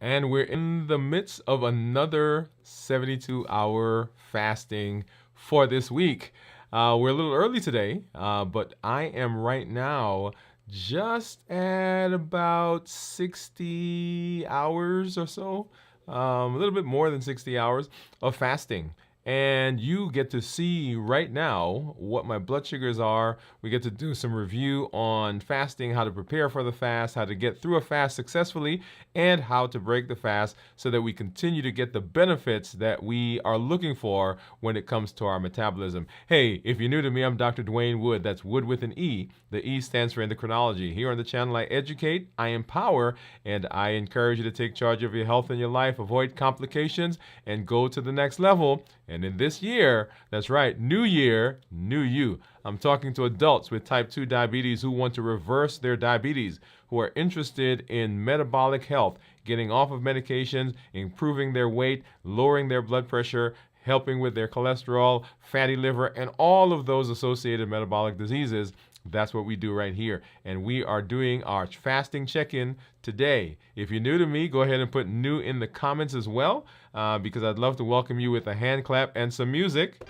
And we're in the midst of another 72-hour fasting for this week. We're a little early today, but I am right now just at about 60 hours or so, a little bit more than 60 hours of fasting. And you get to see right now what my blood sugars are. We get to do some review on fasting, how to prepare for the fast, how to get through a fast successfully, and how to break the fast so that we continue to get the benefits that we are looking for when it comes to our metabolism. Hey, if you're new to me, I'm Dr. Dwain Woode. That's Wood with an E. The E stands for endocrinology. Here on the channel, I educate, I empower, and I encourage you to take charge of your health and your life, avoid complications, and go to the next level. And in this year, that's right, new year, new you. I'm talking to adults with type 2 diabetes who want to reverse their diabetes, who are interested in metabolic health, getting off of medications, improving their weight, lowering their blood pressure, helping with their cholesterol, fatty liver, and all of those associated metabolic diseases. That's what we do right here. And we are doing our fasting check-in today. If you're new to me, go ahead and put new in the comments as well, because I'd love to welcome you with a hand clap and some music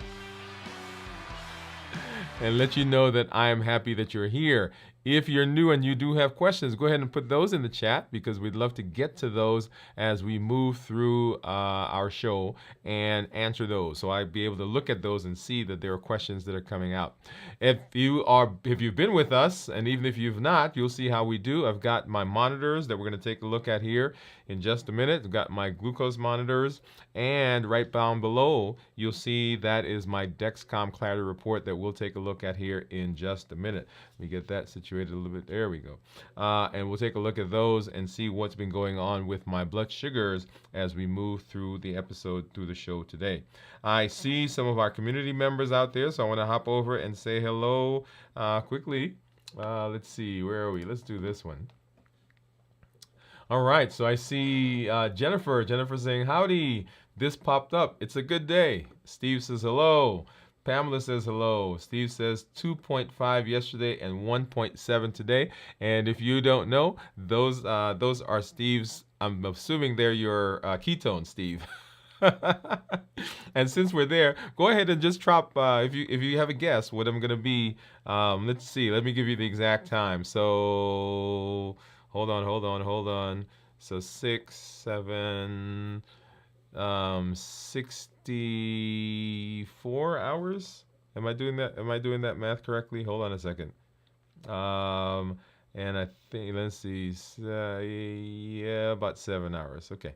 and let you know that I am happy that you're here. If you're new and you do have questions, go ahead and put those in the chat because we'd love to get to those as we move through our show and answer those. So I'd be able to look at those and see that there are questions that are coming out. If you've been with us, and even if you've not, you'll see how we do. I've got my monitors that we're going to take a look at here in just a minute. I've got my glucose monitors, and right down below, you'll see that is my Dexcom Clarity report that we'll take a look at here in just a minute. Let me get that situated a little bit. There we go. And we'll take a look at those and see what's been going on with my blood sugars as we move through the episode, through the show today. I see some of our community members out there, so I want to hop over and say hello quickly. Let's see, where are we? Let's do this one. All right, so I see Jennifer. Jennifer saying, howdy, this popped up. It's a good day. Steve says hello. Pamela says hello. Steve says 2.5 yesterday and 1.7 today. And if you don't know, those are Steve's. I'm assuming they're your ketones, Steve. And since we're there, go ahead and just drop if you have a guess what I'm gonna be. Let's see. Let me give you the exact time. So hold on. So 6, 7, 64 hours. Am I doing that? Am I doing that math correctly? Hold on a second. And I think, let's see, yeah, about 7 hours. Okay.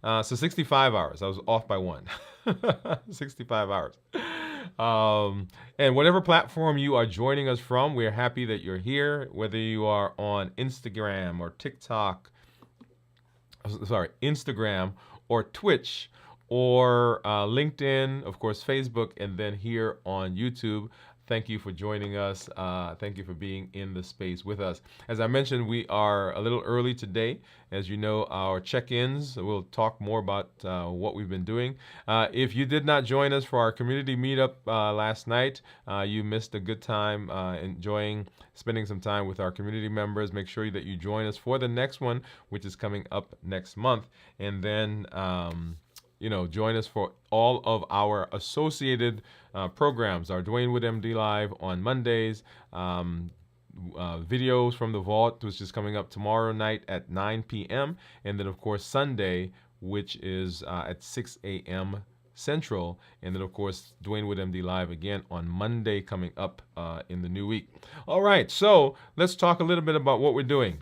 So 65 hours. I was off by one. 65 hours. And whatever platform you are joining us from, we're happy that you're here. Whether you are on Instagram or Instagram or Twitch or LinkedIn, of course, Facebook, and then here on YouTube. Thank you for joining us. Thank you for being in the space with us. As I mentioned, we are a little early today. As you know, our check-ins, we'll talk more about what we've been doing. If you did not join us for our community meetup last night, you missed a good time spending some time with our community members. Make sure that you join us for the next one, which is coming up next month. And then join us for all of our associated programs. Our Dwain Woode MD Live on Mondays, videos from the Vault, which is coming up tomorrow night at 9 p.m. And then, of course, Sunday, which is at 6 a.m. Central. And then, of course, Dwain Woode MD Live again on Monday coming up in the new week. All right, so let's talk a little bit about what we're doing.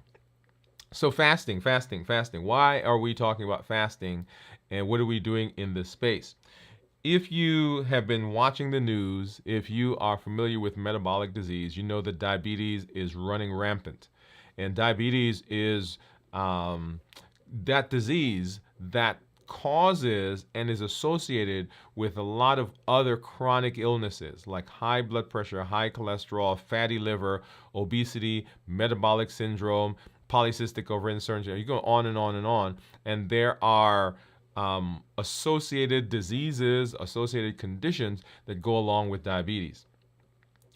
So fasting. Why are we talking about fasting, and what are we doing in this space? If you have been watching the news, if you are familiar with metabolic disease, you know that diabetes is running rampant. And diabetes is that disease that causes and is associated with a lot of other chronic illnesses like high blood pressure, high cholesterol, fatty liver, obesity, metabolic syndrome, polycystic ovarian syndrome. You go on and on and on. And there are associated diseases, associated conditions that go along with diabetes.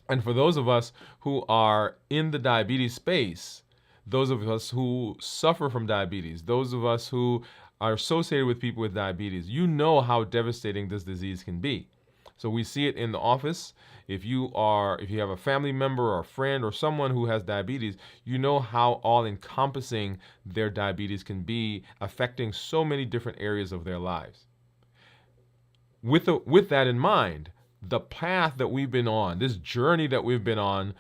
And for those of us who are in the diabetes space, those of us who suffer from diabetes, those of us who are associated with people with diabetes, you know how devastating this disease can be. So we see it in the office. If you have a family member or a friend or someone who has diabetes, you know how all encompassing their diabetes can be, affecting so many different areas of their lives. With that in mind, the path that we've been on, this journey that we've been on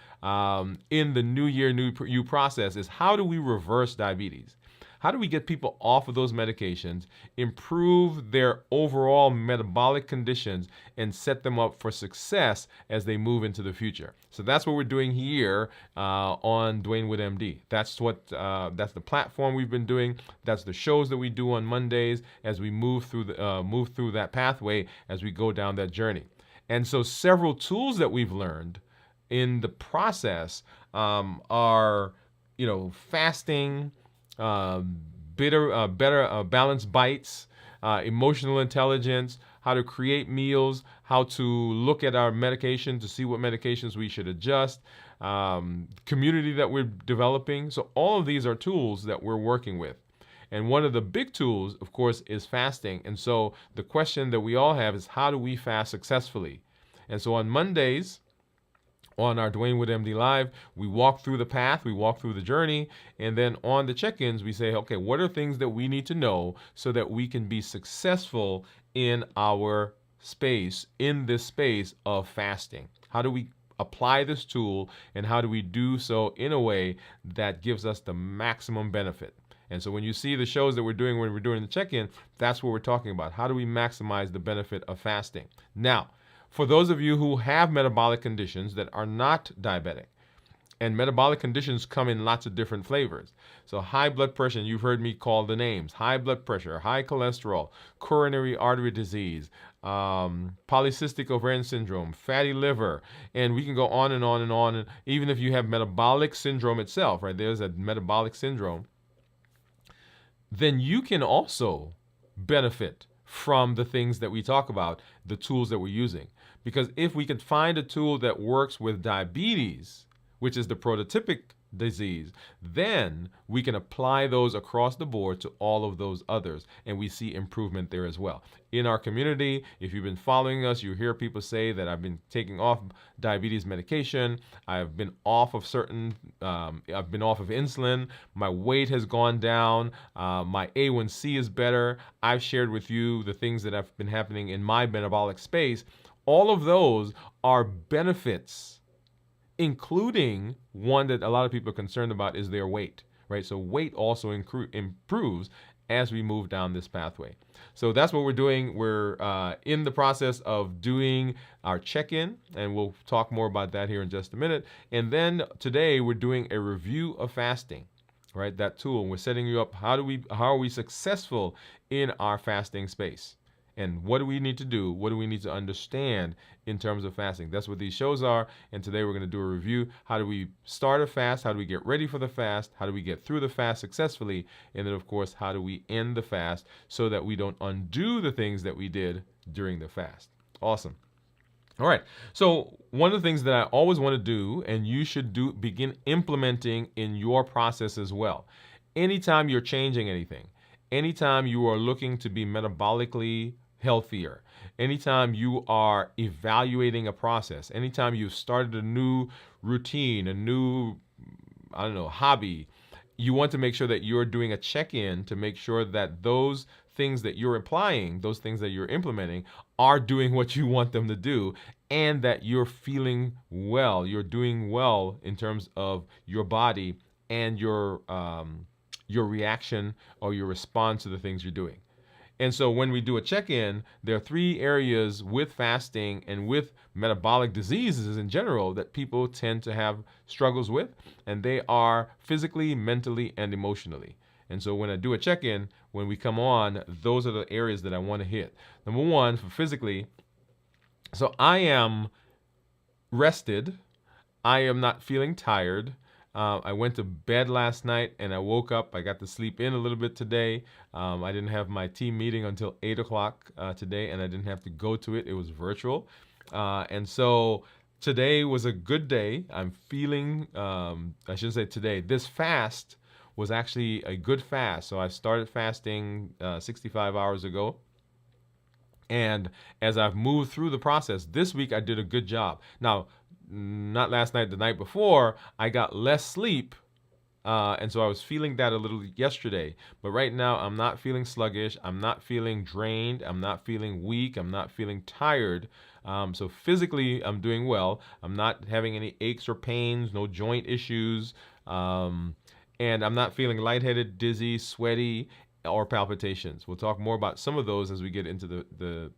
in the New Year, New You process is, how do we reverse diabetes? How do we get people off of those medications, improve their overall metabolic conditions, and set them up for success as they move into the future? So that's what we're doing here on Dwain Woode MD. That's the platform we've been doing. That's the shows that we do on Mondays as we move through that pathway as we go down that journey. And so several tools that we've learned in the process are, fasting, better balanced bites, emotional intelligence, how to create meals, how to look at our medication to see what medications we should adjust, community that we're developing. So all of these are tools that we're working with. And one of the big tools, of course, is fasting. And so the question that we all have is, how do we fast successfully? And so on Mondays, on our Dwain Woode MD Live, we walk through the path, we walk through the journey, and then on the check-ins, we say, okay, what are things that we need to know so that we can be successful in our space, in this space of fasting? How do we apply this tool, and how do we do so in a way that gives us the maximum benefit? And so when you see the shows that we're doing when we're doing the check-in, that's what we're talking about. How do we maximize the benefit of fasting? Now, for those of you who have metabolic conditions that are not diabetic, and metabolic conditions come in lots of different flavors. So high blood pressure, and you've heard me call the names: high blood pressure, high cholesterol, coronary artery disease, polycystic ovarian syndrome, fatty liver, and we can go on and on and on. And even if you have metabolic syndrome itself, right, there's a metabolic syndrome, then you can also benefit from the things that we talk about, the tools that we're using. Because if we can find a tool that works with diabetes, which is the prototypic disease, then we can apply those across the board to all of those others, and we see improvement there as well. In our community, if you've been following us, you hear people say that I've been taking off diabetes medication, I've been off of insulin, my weight has gone down, my A1C is better. I've shared with you the things that have been happening in my metabolic space. All of those are benefits, including one that a lot of people are concerned about is their weight, right? So weight also improves as we move down this pathway. So that's what we're doing. We're in the process of doing our check-in, and we'll talk more about that here in just a minute. And then today we're doing a review of fasting, right? That tool. We're setting you up. How are we successful in our fasting space? And what do we need to do? What do we need to understand in terms of fasting? That's what these shows are. And today we're going to do a review. How do we start a fast? How do we get ready for the fast? How do we get through the fast successfully? And then, of course, how do we end the fast so that we don't undo the things that we did during the fast? Awesome. All right. So one of the things that I always want to do, and you should begin implementing in your process as well. Anytime you're changing anything, anytime you are looking to be metabolically healthier, anytime you are evaluating a process, anytime you've started a new routine, a new, hobby, you want to make sure that you're doing a check-in to make sure that those things that you're applying, those things that you're implementing, are doing what you want them to do, and that you're feeling well, you're doing well in terms of your body and your reaction or your response to the things you're doing. And so when we do a check-in, there are 3 areas with fasting and with metabolic diseases in general that people tend to have struggles with, and they are physically, mentally, and emotionally. And so when I do a check-in, when we come on, those are the areas that I want to hit. Number 1, for physically, so I am rested. I am not feeling tired. I went to bed last night and I woke up. I got to sleep in a little bit today. I didn't have my team meeting until 8 o'clock today, and I didn't have to go to it. It was virtual. And so today was a good day. I'm feeling, I should say today, this fast was actually a good fast. So I started fasting 65 hours ago. And as I've moved through the process, this week I did a good job. Now, not last night, the night before, I got less sleep. And so I was feeling that a little yesterday. But right now, I'm not feeling sluggish. I'm not feeling drained. I'm not feeling weak. I'm not feeling tired. So physically, I'm doing well. I'm not having any aches or pains, no joint issues. And I'm not feeling lightheaded, dizzy, sweaty, or palpitations. We'll talk more about some of those as we get into the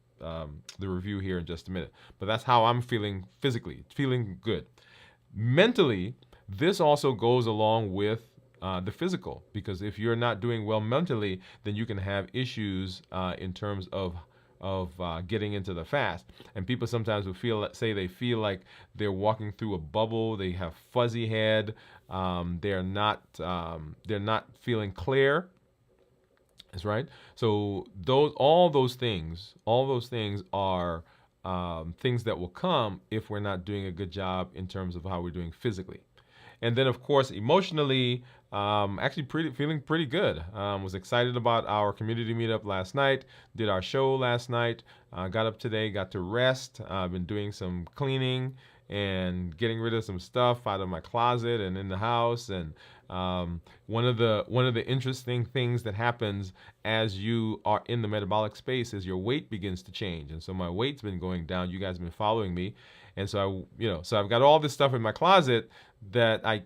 review here in just a minute. But that's how I'm feeling physically, feeling good. Mentally, this also goes along with the physical, because if you're not doing well mentally, then you can have issues in terms of getting into the fast. And people sometimes will say they feel like they're walking through a bubble. They have fuzzy head. They're not feeling clear. That's right. So all those things are things that will come if we're not doing a good job in terms of how we're doing physically. And then, of course, emotionally, actually feeling pretty good. Was excited about our community meetup last night. Did our show last night. Got up today, got to rest. I've been doing some cleaning and getting rid of some stuff out of my closet and in the house. And one of the interesting things that happens as you are in the metabolic space is your weight begins to change. And so my weight's been going down. You guys have been following me. And so so I've got all this stuff in my closet that I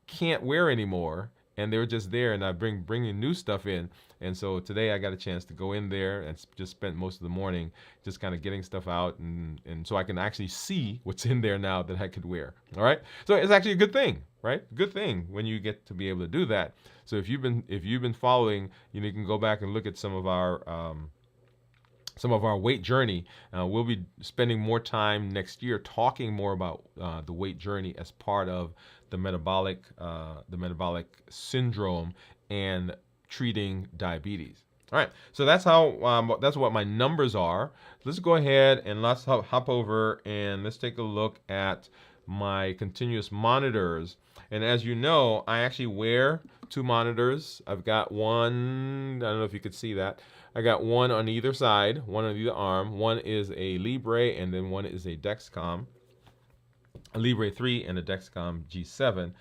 can't wear anymore, and they're just there, and I bringing new stuff in. And so today I got a chance to go in there and just spent most of the morning just kind of getting stuff out, and so I can actually see what's in there now that I could wear. All right, so it's actually a good thing, right? Good thing when you get to be able to do that. So if you've been following, you can go back and look at some of our weight journey. We'll be spending more time next year talking more about the weight journey as part of the metabolic syndrome and treating diabetes. All right, so that's what my numbers are. Let's go ahead and let's hop over and let's take a look at my continuous monitors. And as you know, I actually wear two monitors. I've got one, I don't know if you could see that. I got one on either side, one on either arm. One is a Libre, and then one is a Dexcom, a Libre 3 and a Dexcom G7.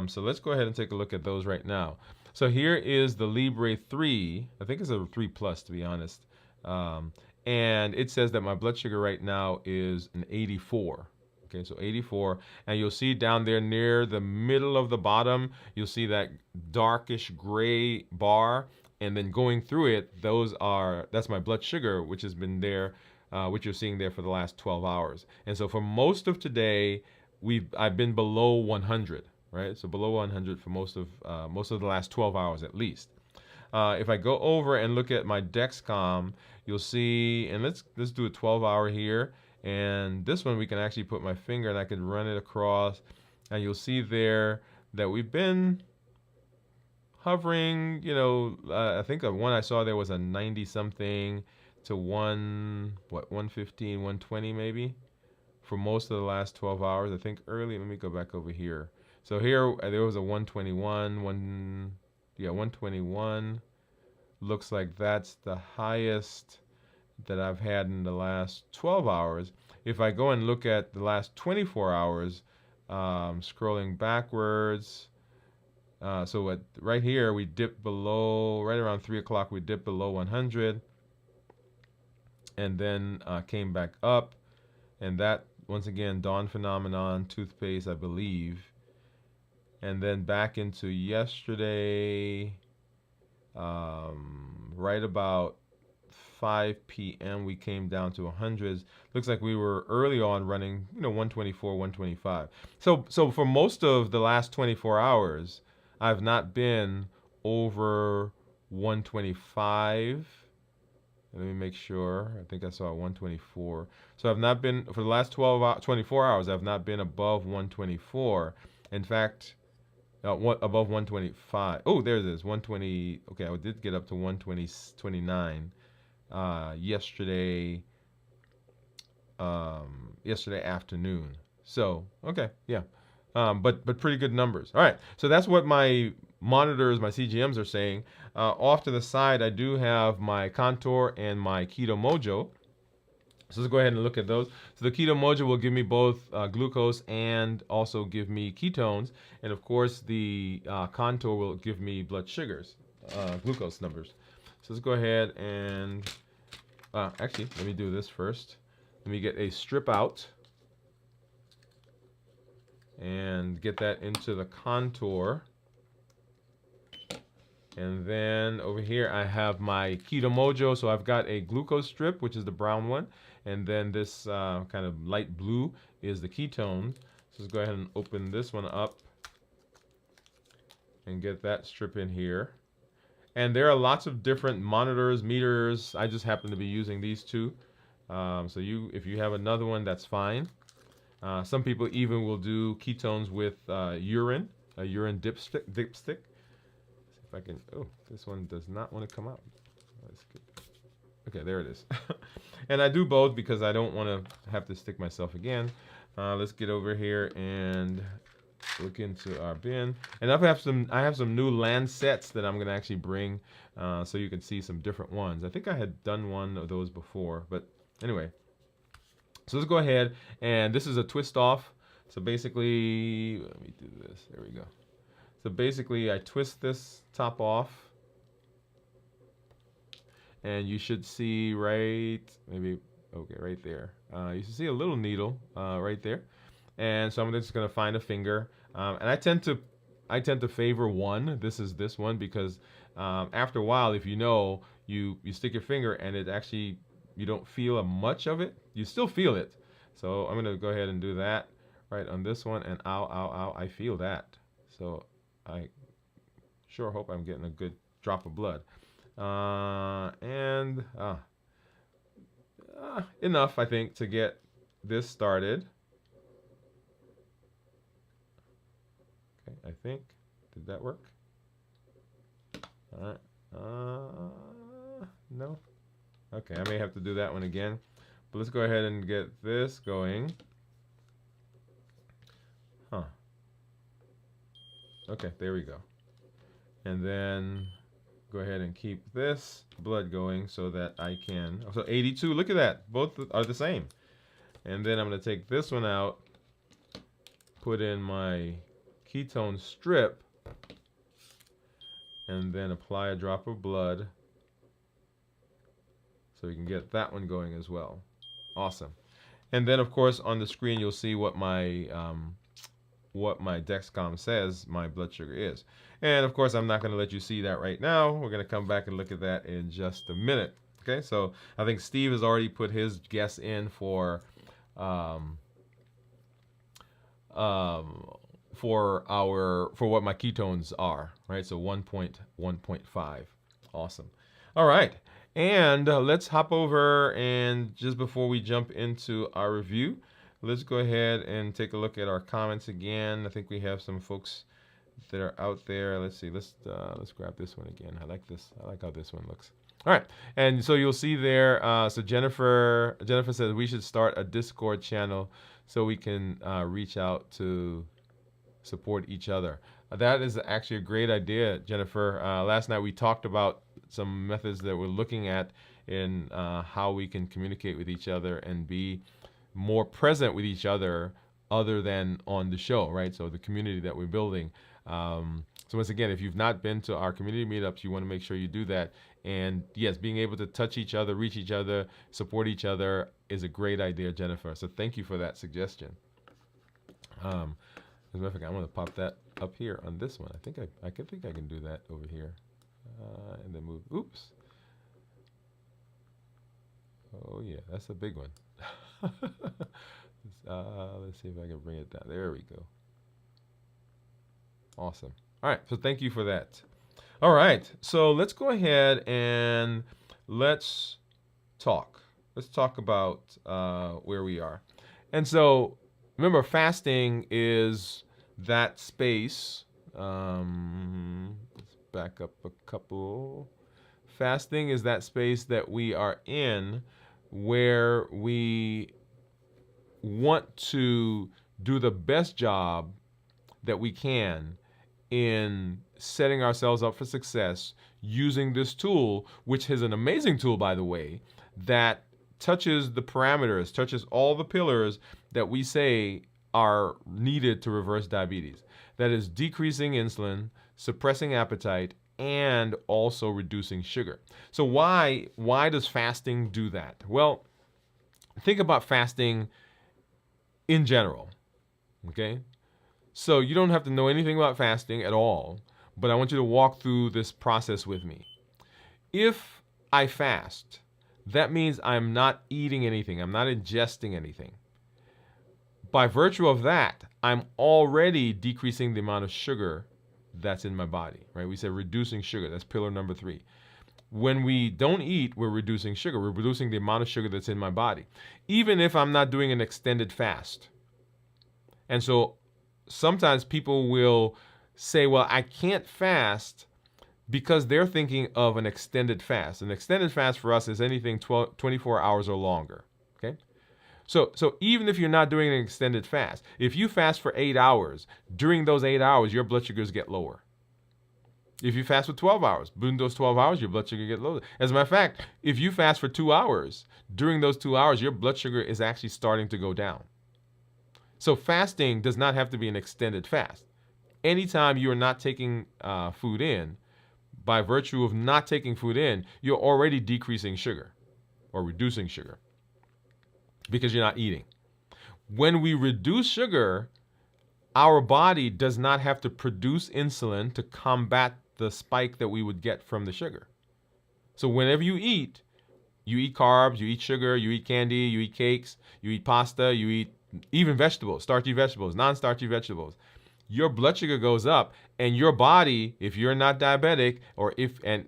So let's go ahead and take a look at those right now. So here is the Libre 3. I think it's a 3 Plus, to be honest. And it says that my blood sugar right now is an 84. Okay, so 84. And you'll see down there near the middle of the bottom, you'll see that darkish gray bar. And then going through it, that's my blood sugar, which has been there, which you're seeing there for the last 12 hours. And so for most of today, I've been below 100, right? So below 100 for most of the last 12 hours at least. If I go over and look at my Dexcom, you'll see, and let's do a 12-hour here. And this one we can actually put my finger and I can run it across, and you'll see there that we've been hovering, I think the one I saw there was a 90 something to 115, 120 maybe for most of the last 12 hours. I think early, let me go back over here. So here there was a 121, 121. Looks like that's the highest that I've had in the last 12 hours. If I go and look at the last 24 hours, scrolling backwards, so right here, we dipped below, right around 3 o'clock, we dipped below 100, and then came back up, and that, once again, dawn phenomenon, toothpaste, I believe, and then back into yesterday, right about 5 p.m., we came down to 100s. Looks like we were early on running, 124, 125. So for most of the last 24 hours, I've not been over 125. Let me make sure. I think I saw 124. So I've not been, for the last 24 hours, I've not been above 124. In fact, above 125. Oh, there it is, 120. Okay, I did get up to 129 yesterday afternoon. So, okay, yeah. But pretty good numbers. All right, so that's what my monitors, my CGMs are saying. Off to the side, I do have my Contour and my Keto Mojo. So let's go ahead and look at those. So the Keto Mojo will give me both glucose and also give me ketones. And of course, the Contour will give me blood sugars, glucose numbers. So let's go ahead and, actually, let me do this first. Let me get a strip out and get that into the Contour. And then over here I have my Keto Mojo. So I've got a glucose strip, which is the brown one. And then this kind of light blue is the ketone. So let's go ahead and open this one up and get that strip in here. And there are lots of different monitors, meters. I just happen to be using these two. So if you have another one, that's fine. Some people even will do ketones with urine, a urine dipstick. See if I can. Oh, this one does not want to come out. Okay, there it is. And I do both because I don't want to have to stick myself again. Let's get over here and look into our bin. And I have some new Lancets that I'm gonna actually bring, so you can see some different ones. I think I had done one of those before, but anyway. So let's go ahead, and this is a twist off. So basically, let me do this. There we go. So basically, I twist this top off, and you should see right there. You should see a little needle right there, and so I'm just gonna find a finger, and I tend to favor one. This is this one because after a while, if you stick your finger and it actually you don't feel much of it. You still feel it. So I'm gonna go ahead and do that right on this one, and ow, ow, ow, I feel that. So I sure hope I'm getting a good drop of blood. Enough, I think, to get this started. Okay, I think. Did that work? All right. No. Okay, I may have to do that one again. But let's go ahead and get this going. Huh. Okay, there we go. And then go ahead and keep this blood going so that I can. So 82, look at that. Both are the same. And then I'm going to take this one out, put in my ketone strip, and then apply a drop of blood so we can get that one going as well. Awesome. And then of course on the screen you'll see what my Dexcom says my blood sugar is. And of course I'm not going to let you see that right now. We're going to come back and look at that in just a minute. Okay, so I think Steve has already put his guess in for what my ketones are, right? So 1.1.5. Awesome. All right. And let's hop over, and just before we jump into our review, let's go ahead and take a look at our comments again. I think we have some folks that are out there. Let's see. Let's grab this one again. I like this. I like how this one looks. All right. And so you'll see there. So Jennifer says we should start a Discord channel so we can reach out to support each other. That is actually a great idea, Jennifer. Last night we talked about some methods that we're looking at in how we can communicate with each other and be more present with each other than on the show, right? So the community that we're building. So once again, if you've not been to our community meetups, you want to make sure you do that. And yes, being able to touch each other, reach each other, support each other is a great idea, Jennifer. So thank you for that suggestion. As a matter of fact, I'm going to pop that up here on this one. I think I can do that over here. And then move. Oops. Oh yeah, that's a big one. Let's see if I can bring it down. There we go. Awesome. All right. So thank you for that. All right. So let's go ahead and let's talk. Let's talk about where we are. And so remember, fasting is that space. Let's back up a couple. Fasting is that space that we are in where we want to do the best job that we can in setting ourselves up for success using this tool, which is an amazing tool, by the way, that touches the parameters, touches all the pillars that we say are needed to reverse diabetes. That is decreasing insulin, suppressing appetite, and also reducing sugar. So why does fasting do that? Well, think about fasting in general, okay? So you don't have to know anything about fasting at all, but I want you to walk through this process with me. If I fast, that means I'm not eating anything. I'm not ingesting anything. By virtue of that, I'm already decreasing the amount of sugar that's in my body, right? We said reducing sugar. That's pillar number 3. When we don't eat, we're reducing sugar. We're reducing the amount of sugar that's in my body, even if I'm not doing an extended fast. And so sometimes people will say, well, I can't fast because they're thinking of an extended fast. An extended fast for us is anything 24 hours or longer, okay? So even if you're not doing an extended fast, if you fast for 8 hours, during those 8 hours, your blood sugars get lower. If you fast for 12 hours, during those 12 hours, your blood sugar get lower. As a matter of fact, if you fast for 2 hours, during those 2 hours, your blood sugar is actually starting to go down. So fasting does not have to be an extended fast. Anytime you are not taking food in, by virtue of not taking food in, you're already decreasing sugar or reducing sugar because you're not eating. When we reduce sugar, our body does not have to produce insulin to combat the spike that we would get from the sugar. So whenever you eat carbs, you eat sugar, you eat candy, you eat cakes, you eat pasta, you eat even vegetables, starchy vegetables, non-starchy vegetables. Your blood sugar goes up, and your body, if you're not diabetic, or if you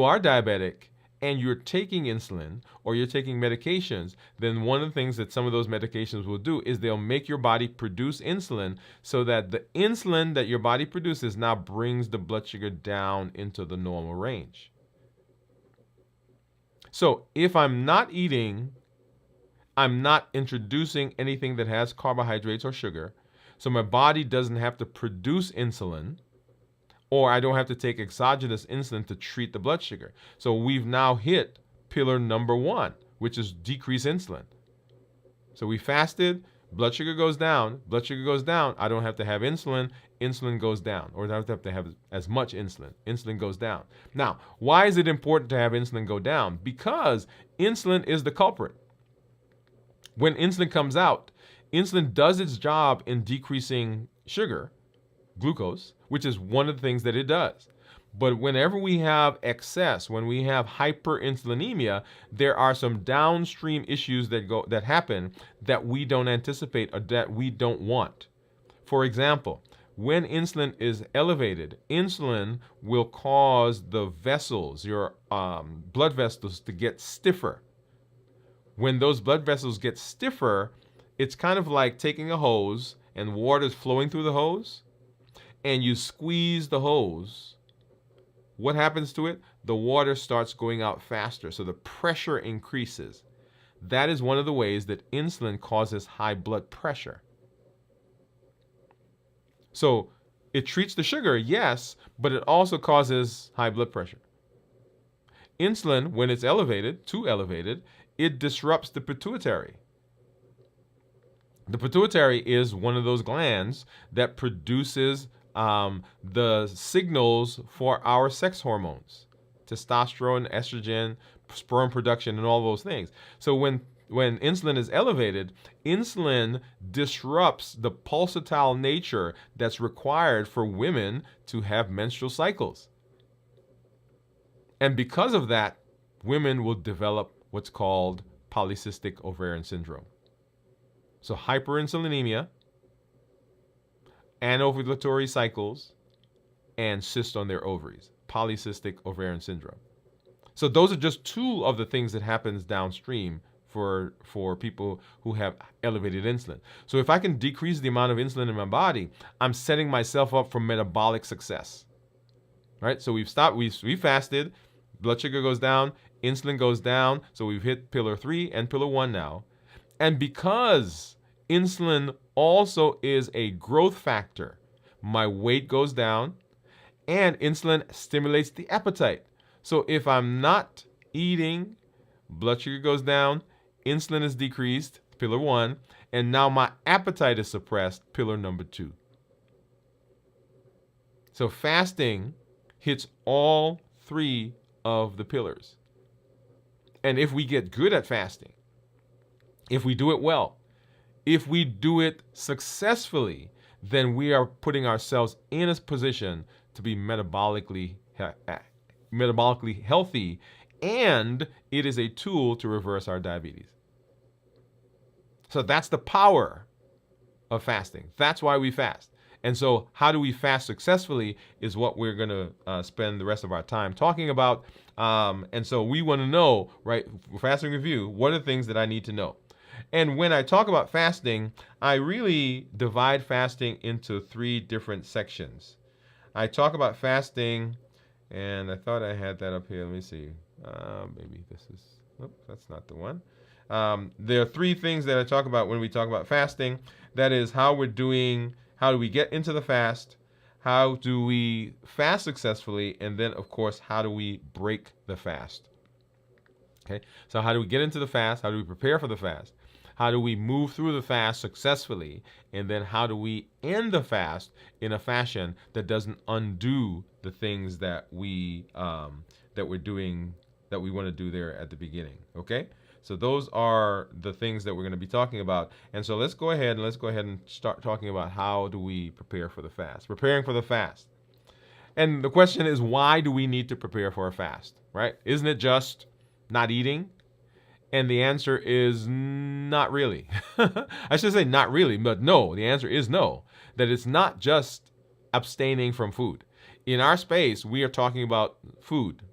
are diabetic and you're taking insulin or you're taking medications, then one of the things that some of those medications will do is they'll make your body produce insulin so that the insulin that your body produces now brings the blood sugar down into the normal range. So if I'm not eating, I'm not introducing anything that has carbohydrates or sugar, so my body doesn't have to produce insulin, or I don't have to take exogenous insulin to treat the blood sugar. So we've now hit pillar number 1, which is decrease insulin. So we fasted, blood sugar goes down, I don't have to have insulin goes down, or I don't have to have as much insulin goes down. Now, why is it important to have insulin go down? Because insulin is the culprit. When insulin comes out, insulin does its job in decreasing sugar, glucose, which is one of the things that it does. But whenever we have excess, when we have hyperinsulinemia, there are some downstream issues that happen that we don't anticipate or that we don't want. For example, when insulin is elevated, insulin will cause the vessels, your blood vessels, to get stiffer. When those blood vessels get stiffer, it's kind of like taking a hose and water is flowing through the hose, and you squeeze the hose. What happens to it? The water starts going out faster, so the pressure increases. That is one of the ways that insulin causes high blood pressure. So it treats the sugar, yes, but it also causes high blood pressure. Insulin, when it's elevated, too elevated, it disrupts the pituitary. The pituitary is one of those glands that produces the signals for our sex hormones, testosterone, estrogen, sperm production, and all those things. So when insulin is elevated, insulin disrupts the pulsatile nature that's required for women to have menstrual cycles. And because of that, women will develop what's called polycystic ovarian syndrome. So hyperinsulinemia, anovulatory cycles, and cysts on their ovaries, polycystic ovarian syndrome. So those are just two of the things that happens downstream for people who have elevated insulin. So if I can decrease the amount of insulin in my body, I'm setting myself up for metabolic success. Right? So we fasted, blood sugar goes down, insulin goes down, so we've hit pillar 3 and pillar 1 now. And because Insulin also is a growth factor. My weight goes down, and insulin stimulates the appetite. So if I'm not eating, blood sugar goes down, insulin is decreased, pillar 1, and now my appetite is suppressed, pillar number 2. So fasting hits all 3 of the pillars. And if we get good at fasting, if we do it well, if we do it successfully, then we are putting ourselves in a position to be metabolically healthy, and it is a tool to reverse our diabetes. So that's the power of fasting. That's why we fast. And so how do we fast successfully is what we're going to spend the rest of our time talking about. And so we want to know, right, fasting review, what are the things that I need to know? And when I talk about fasting, I really divide fasting into 3 different sections. I talk about fasting, and I thought I had that up here. Let me see. Maybe this is, that's not the one. There are 3 things that I talk about when we talk about fasting. That is how we're doing, how do we get into the fast, how do we fast successfully, and then, of course, how do we break the fast? Okay, so how do we get into the fast? How do we prepare for the fast? How do we move through the fast successfully? And then how do we end the fast in a fashion that doesn't undo the things that we're doing, that we want to do there at the beginning? Okay, so those are the things that we're going to be talking about. And so let's go ahead and start talking about how do we prepare for the fast, preparing for the fast. And the question is, why do we need to prepare for a fast, right? Isn't it just not eating? And the answer is not really. I should say not really, but no, the answer is no. That it's not just abstaining from food. In our space, we are talking about food.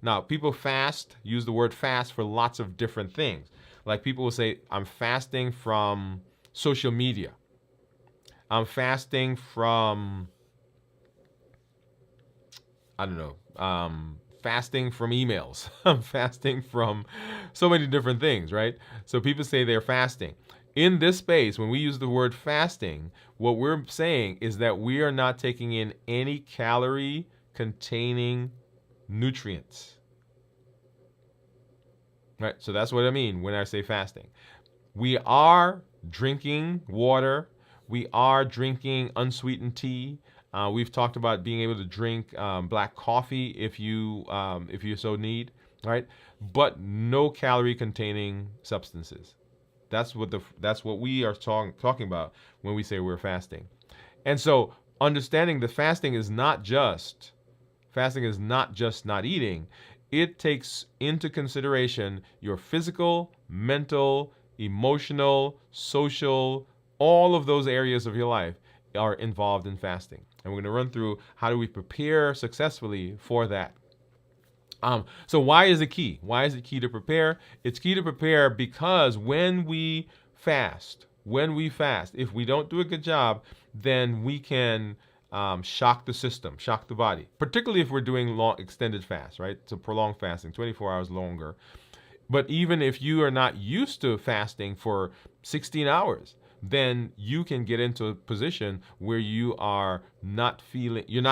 Now, people fast, use the word fast for lots of different things. Like people will say, I'm fasting from social media. I'm fasting from, I don't know, fasting from emails. I'm fasting from so many different things, right? So people say they're fasting. In this space, when we use the word fasting, what we're saying is that we are not taking in any calorie containing nutrients. Right? So that's what I mean when I say fasting. We are drinking water. We are drinking unsweetened tea. We've talked about being able to drink black coffee if you so need, right? But no calorie-containing substances. That's what we are talking about when we say we're fasting. And so understanding that fasting is not just not eating. It takes into consideration your physical, mental, emotional, social, all of those areas of your life are involved in fasting. And we're going to run through how do we prepare successfully for that. So why is it key? Why is it key to prepare? It's key to prepare because when we fast, if we don't do a good job, then we can shock the system, shock the body, particularly if we're doing long extended fasts, right? So prolonged fasting, 24 hours longer. But even if you are not used to fasting for 16 hours, then you can get into a position where you're not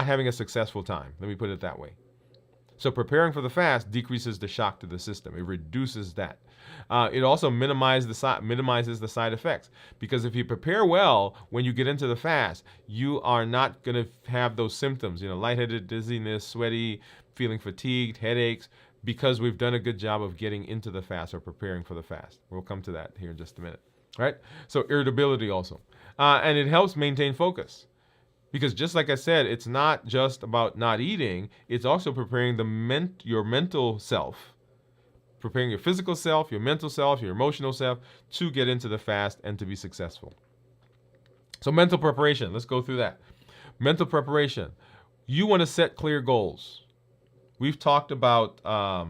having a successful time. Let me put it that way. So preparing for the fast decreases the shock to the system. It reduces that. It also minimizes the side effects, because if you prepare well when you get into the fast, you are not going to have those symptoms, lightheaded, dizziness, sweaty, feeling fatigued, headaches, because we've done a good job of getting into the fast or preparing for the fast. We'll come to that here in just a minute. Right? So irritability also. And it helps maintain focus. Because just like I said, it's not just about not eating, it's also preparing your mental self, preparing your physical self, your mental self, your emotional self to get into the fast and to be successful. So mental preparation, let's go through that. Mental preparation. You want to set clear goals. We've talked about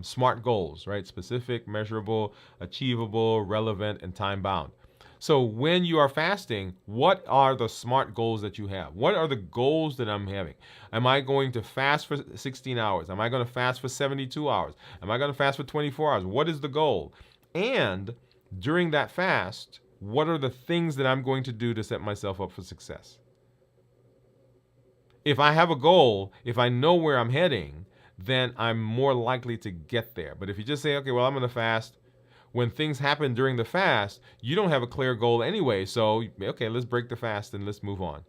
SMART goals, right? Specific, measurable, achievable, relevant, and time-bound. So when you are fasting, what are the SMART goals that you have? What are the goals that I'm having? Am I going to fast for 16 hours? Am I going to fast for 72 hours? Am I going to fast for 24 hours? What is the goal? And during that fast, what are the things that I'm going to do to set myself up for success? If I have a goal, if I know where I'm heading, then I'm more likely to get there. But if you just say, okay, well, I'm going to fast, when things happen during the fast, you don't have a clear goal anyway. So, okay, let's break the fast and let's move on.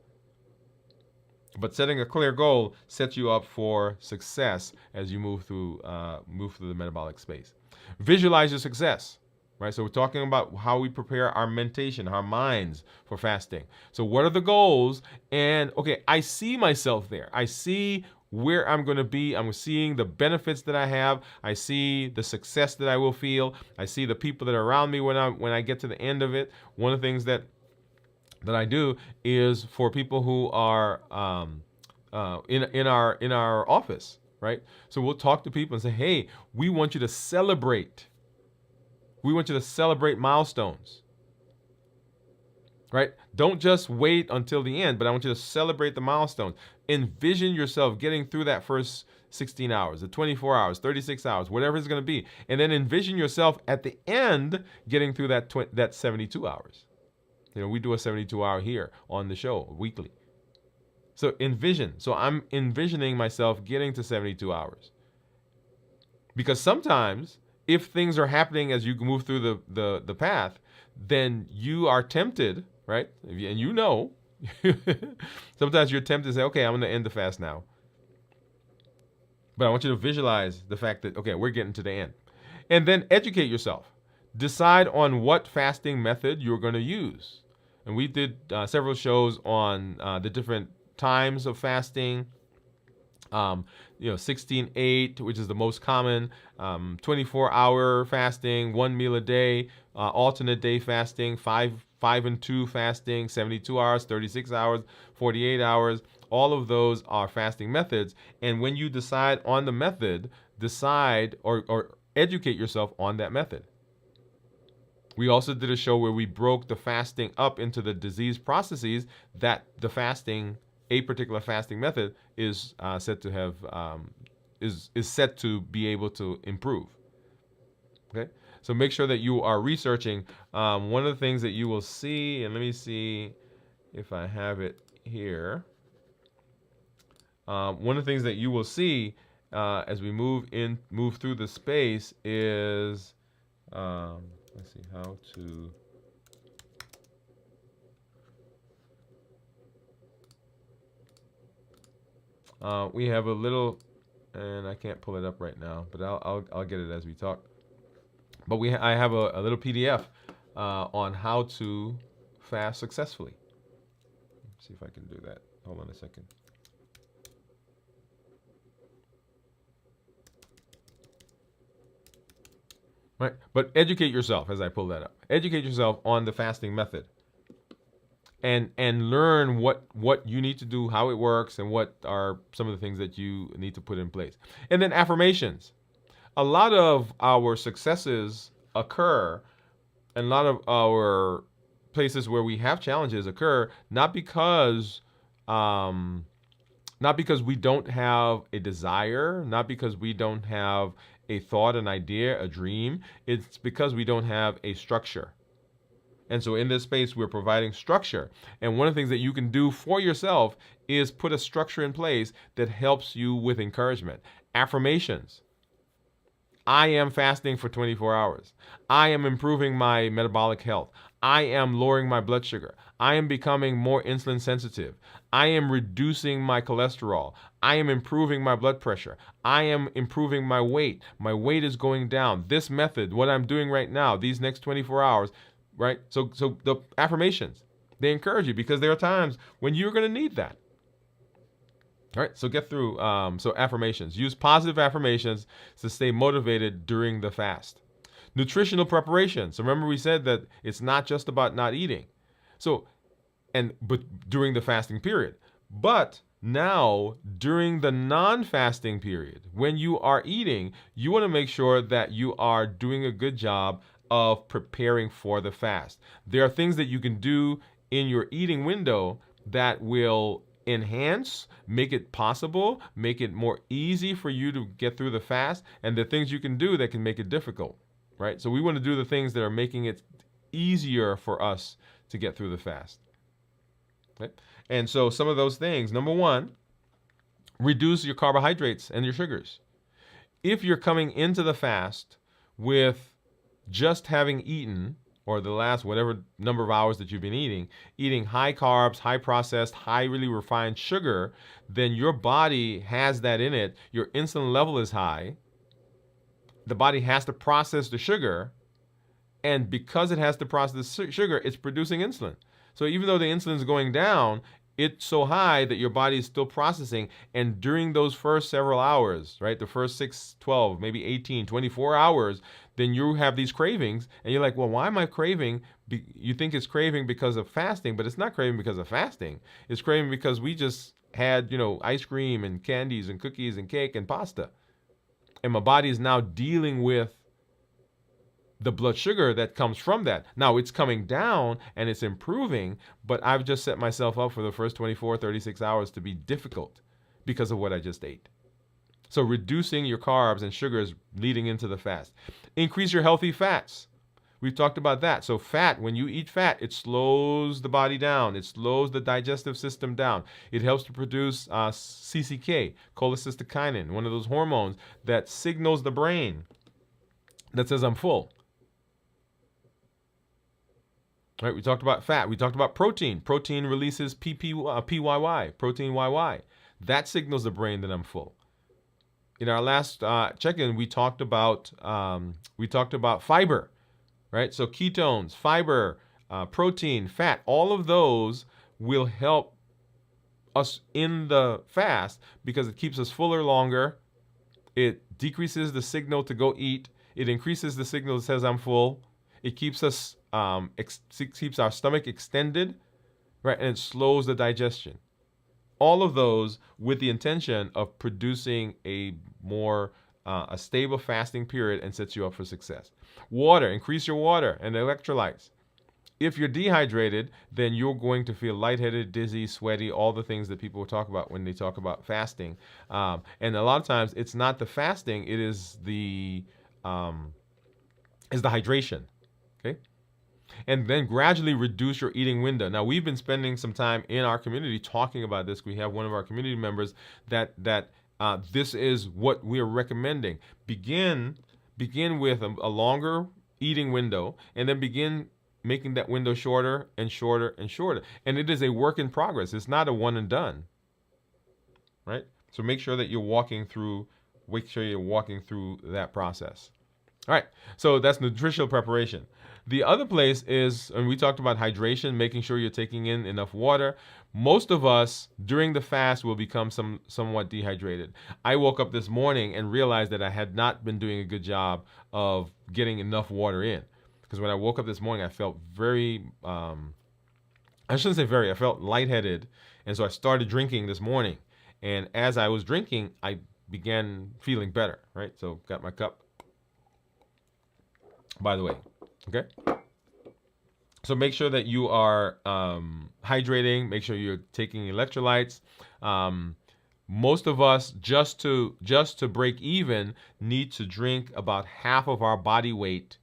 But setting a clear goal sets you up for success as you move through the metabolic space. Visualize your success. Right, so we're talking about how we prepare our mentation, our minds for fasting. So what are the goals? And okay, I see myself there. I see where I'm going to be. I'm seeing the benefits that I have. I see the success that I will feel. I see the people that are around me when I get to the end of it. One of the things that I do is for people who are in our office, right? So we'll talk to people and say, hey, we want you to celebrate. We want you to celebrate milestones, right? Don't just wait until the end, but I want you to celebrate the milestones. Envision yourself getting through that first 16 hours, the 24 hours, 36 hours, whatever it's going to be. And then envision yourself at the end getting through that 72 hours. You know, we do a 72-hour here on the show weekly. So envision. So I'm envisioning myself getting to 72 hours. Because sometimes if things are happening as you move through the path, then you are tempted, right? And you know, sometimes you're tempted to say, okay, I'm going to end the fast now. But I want you to visualize the fact that, okay, we're getting to the end. And then educate yourself. Decide on what fasting method you're going to use. And we did several shows on the different times of fasting. 16-8, which is the most common, 24-hour fasting, 1 meal a day, alternate day fasting, 5 and 2 fasting, 72 hours, 36 hours, 48 hours. All of those are fasting methods. And when you decide on the method, decide or educate yourself on that method. We also did a show where we broke the fasting up into the disease processes that a particular fasting method is set to have is set to be able to improve. Okay, so make sure that you are researching. One of the things that you will see, and let me see if I have it here. One of the things that you will see as we move through the space is let's see how to. We have a little, and I can't pull it up right now, but I'll get it as we talk. But I have a little PDF on how to fast successfully. Let's see if I can do that. Hold on a second. Right, but educate yourself as I pull that up. Educate yourself on the fasting method. And learn what you need to do, how it works, and what are some of the things that you need to put in place. And then affirmations. A lot of our successes occur, and a lot of our places where we have challenges occur not because we don't have a desire, not because we don't have a thought, an idea, a dream. It's because we don't have a structure. And so in this space, we're providing structure. And one of the things that you can do for yourself is put a structure in place that helps you with encouragement. Affirmations. I am fasting for 24 hours. I am improving my metabolic health. I am lowering my blood sugar. I am becoming more insulin sensitive. I am reducing my cholesterol. I am improving my blood pressure. I am improving my weight. My weight is going down. This method, what I'm doing right now, these next 24 hours, right? So the affirmations, they encourage you because there are times when you're going to need that. All right, so get through. So affirmations. Use positive affirmations to stay motivated during the fast. Nutritional preparation. So remember we said that it's not just about not eating. But during the fasting period. But now, during the non-fasting period, when you are eating, you want to make sure that you are doing a good job of preparing for the fast. There are things that you can do in your eating window that will enhance, make it possible, make it more easy for you to get through the fast, and the things you can do that can make it difficult, right? So we want to do the things that are making it easier for us to get through the fast. Okay? And so some of those things, number one, reduce your carbohydrates and your sugars. If you're coming into the fast with just having eaten, or the last whatever number of hours that you've been eating high carbs, high processed, highly refined sugar, then your body has that in it. Your insulin level is high. The body has to process the sugar, and because it has to process the sugar, it's producing insulin. So even though the insulin is going down, it's so high that your body is still processing. And during those first several hours, right, the first 6, 12, maybe 18, 24 hours, then you have these cravings. And you're like, well, why am I craving? You think it's craving because of fasting, but it's not craving because of fasting. It's craving because we just had, ice cream and candies and cookies and cake and pasta. And my body is now dealing with the blood sugar that comes from that. Now it's coming down and it's improving, but I've just set myself up for the first 24, 36 hours to be difficult because of what I just ate. So reducing your carbs and sugars leading into the fast. Increase your healthy fats. We've talked about that. So fat, when you eat fat, it slows the body down. It slows the digestive system down. It helps to produce CCK, cholecystokinin, one of those hormones that signals the brain that says I'm full. Right, we talked about fat. We talked about protein. Protein releases PYY, protein YY. That signals the brain that I'm full. In our last check-in, we talked about fiber, right? So ketones, fiber, protein, fat, all of those will help us in the fast because it keeps us fuller longer. It decreases the signal to go eat. It increases the signal that says I'm full. It keeps us keeps our stomach extended, right? And it slows the digestion. All of those with the intention of producing a more a stable fasting period and sets you up for success. Water, increase your water and electrolytes. If you're dehydrated, then you're going to feel lightheaded, dizzy, sweaty, all the things that people talk about when they talk about fasting. And a lot of times it's not the fasting, it is the hydration. Okay? And then gradually reduce your eating window. Now, we've been spending some time in our community talking about this. We have one of our community members that this is what we're recommending. Begin with a longer eating window, and then begin making that window shorter and shorter and shorter. And it is a work in progress. It's not a one and done, right? So make sure that you're walking through that process. All right, so that's nutritional preparation. The other place is, and we talked about hydration, making sure you're taking in enough water. Most of us during the fast will become somewhat dehydrated. I woke up this morning and realized that I had not been doing a good job of getting enough water in. Because when I woke up this morning, I felt I felt lightheaded. And so I started drinking this morning. And as I was drinking, I began feeling better, right? So got my cup. By the way, okay? So make sure that you are hydrating. Make sure you're taking electrolytes. Most of us, just to break even, need to drink about half of our body weight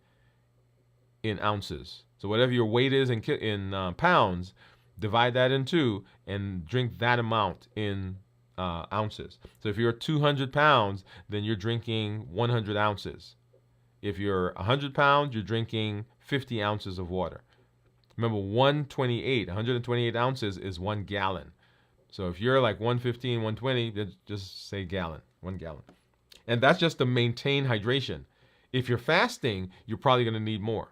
in ounces. So whatever your weight is in pounds, divide that in two and drink that amount in ounces. So if you're 200 pounds, then you're drinking 100 ounces. If you're 100 pounds, you're drinking 50 ounces of water. Remember, 128 ounces is 1 gallon. So if you're like 115, 120, just say gallon, 1 gallon. And that's just to maintain hydration. If you're fasting, you're probably going to need more.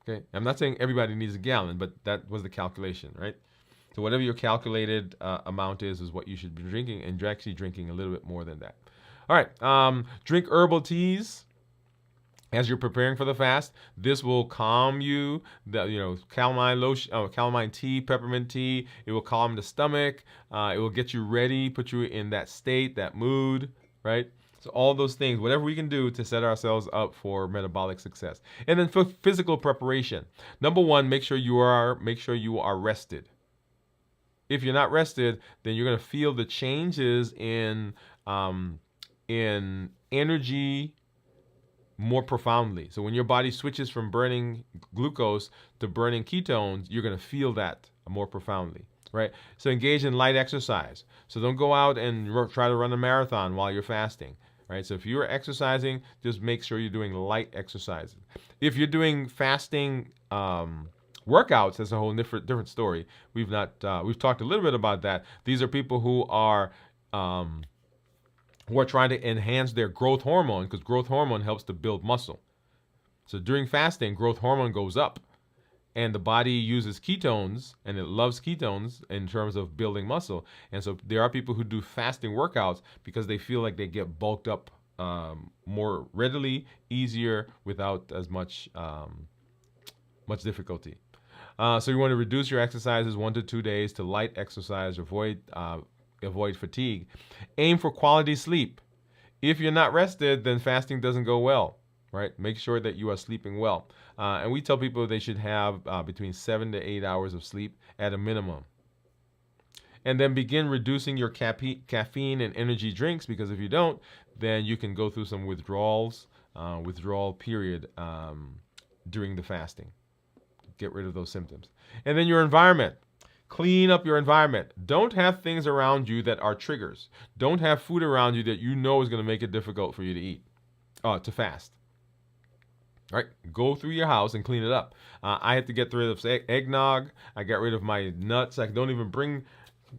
Okay, I'm not saying everybody needs a gallon, but that was the calculation, right? So whatever your calculated amount is what you should be drinking, and you're actually drinking a little bit more than that. All right, drink herbal teas as you're preparing for the fast. This will calm you. Calamine lotion, calamine tea, peppermint tea. It will calm the stomach. It will get you ready, put you in that state, that mood, right? So all those things, whatever we can do to set ourselves up for metabolic success. And then for physical preparation, number one, make sure you are rested. If you're not rested, then you're going to feel the changes in energy, more profoundly. So when your body switches from burning glucose to burning ketones, you're going to feel that more profoundly, right? So engage in light exercise. So don't go out and try to run a marathon while you're fasting, right? So if you're exercising, just make sure you're doing light exercises. If you're doing fasting workouts, that's a whole different story. We've talked a little bit about that. These are people who are trying to enhance their growth hormone, because growth hormone helps to build muscle. So during fasting, growth hormone goes up, and the body uses ketones, and it loves ketones in terms of building muscle. And so there are people who do fasting workouts because they feel like they get bulked up more readily, easier, without as much difficulty. So you want to reduce your exercises 1 to 2 days to light exercise, avoid fatigue. Aim for quality sleep. If you're not rested, then fasting doesn't go well, right? Make sure that you are sleeping well. And we tell people they should have between 7 to 8 hours of sleep at a minimum. And then begin reducing your caffeine and energy drinks, because if you don't, then you can go through some withdrawal period during the fasting. Get rid of those symptoms. And then your environment. Clean up your environment. Don't have things around you that are triggers. Don't have food around you that you know is going to make it difficult for you to eat, to fast. All right, go through your house and clean it up. I had to get rid of eggnog. I got rid of my nuts. I don't even bring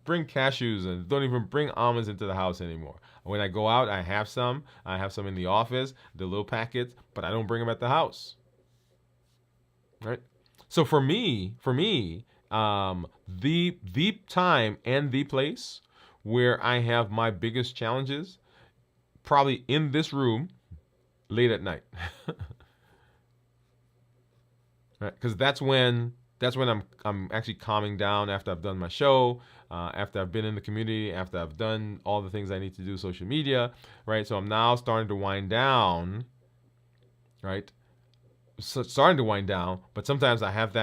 cashews and don't even bring almonds into the house anymore. When I go out, I have some. I have some in the office, the little packets, but I don't bring them at the house. All right. So for me, the time and the place where I have my biggest challenges, probably in this room, late at night, right? Because that's when I'm actually calming down after I've done my show, after I've been in the community, after I've done all the things I need to do, social media, right? So I'm now starting to wind down, right? So starting to wind down, but sometimes I have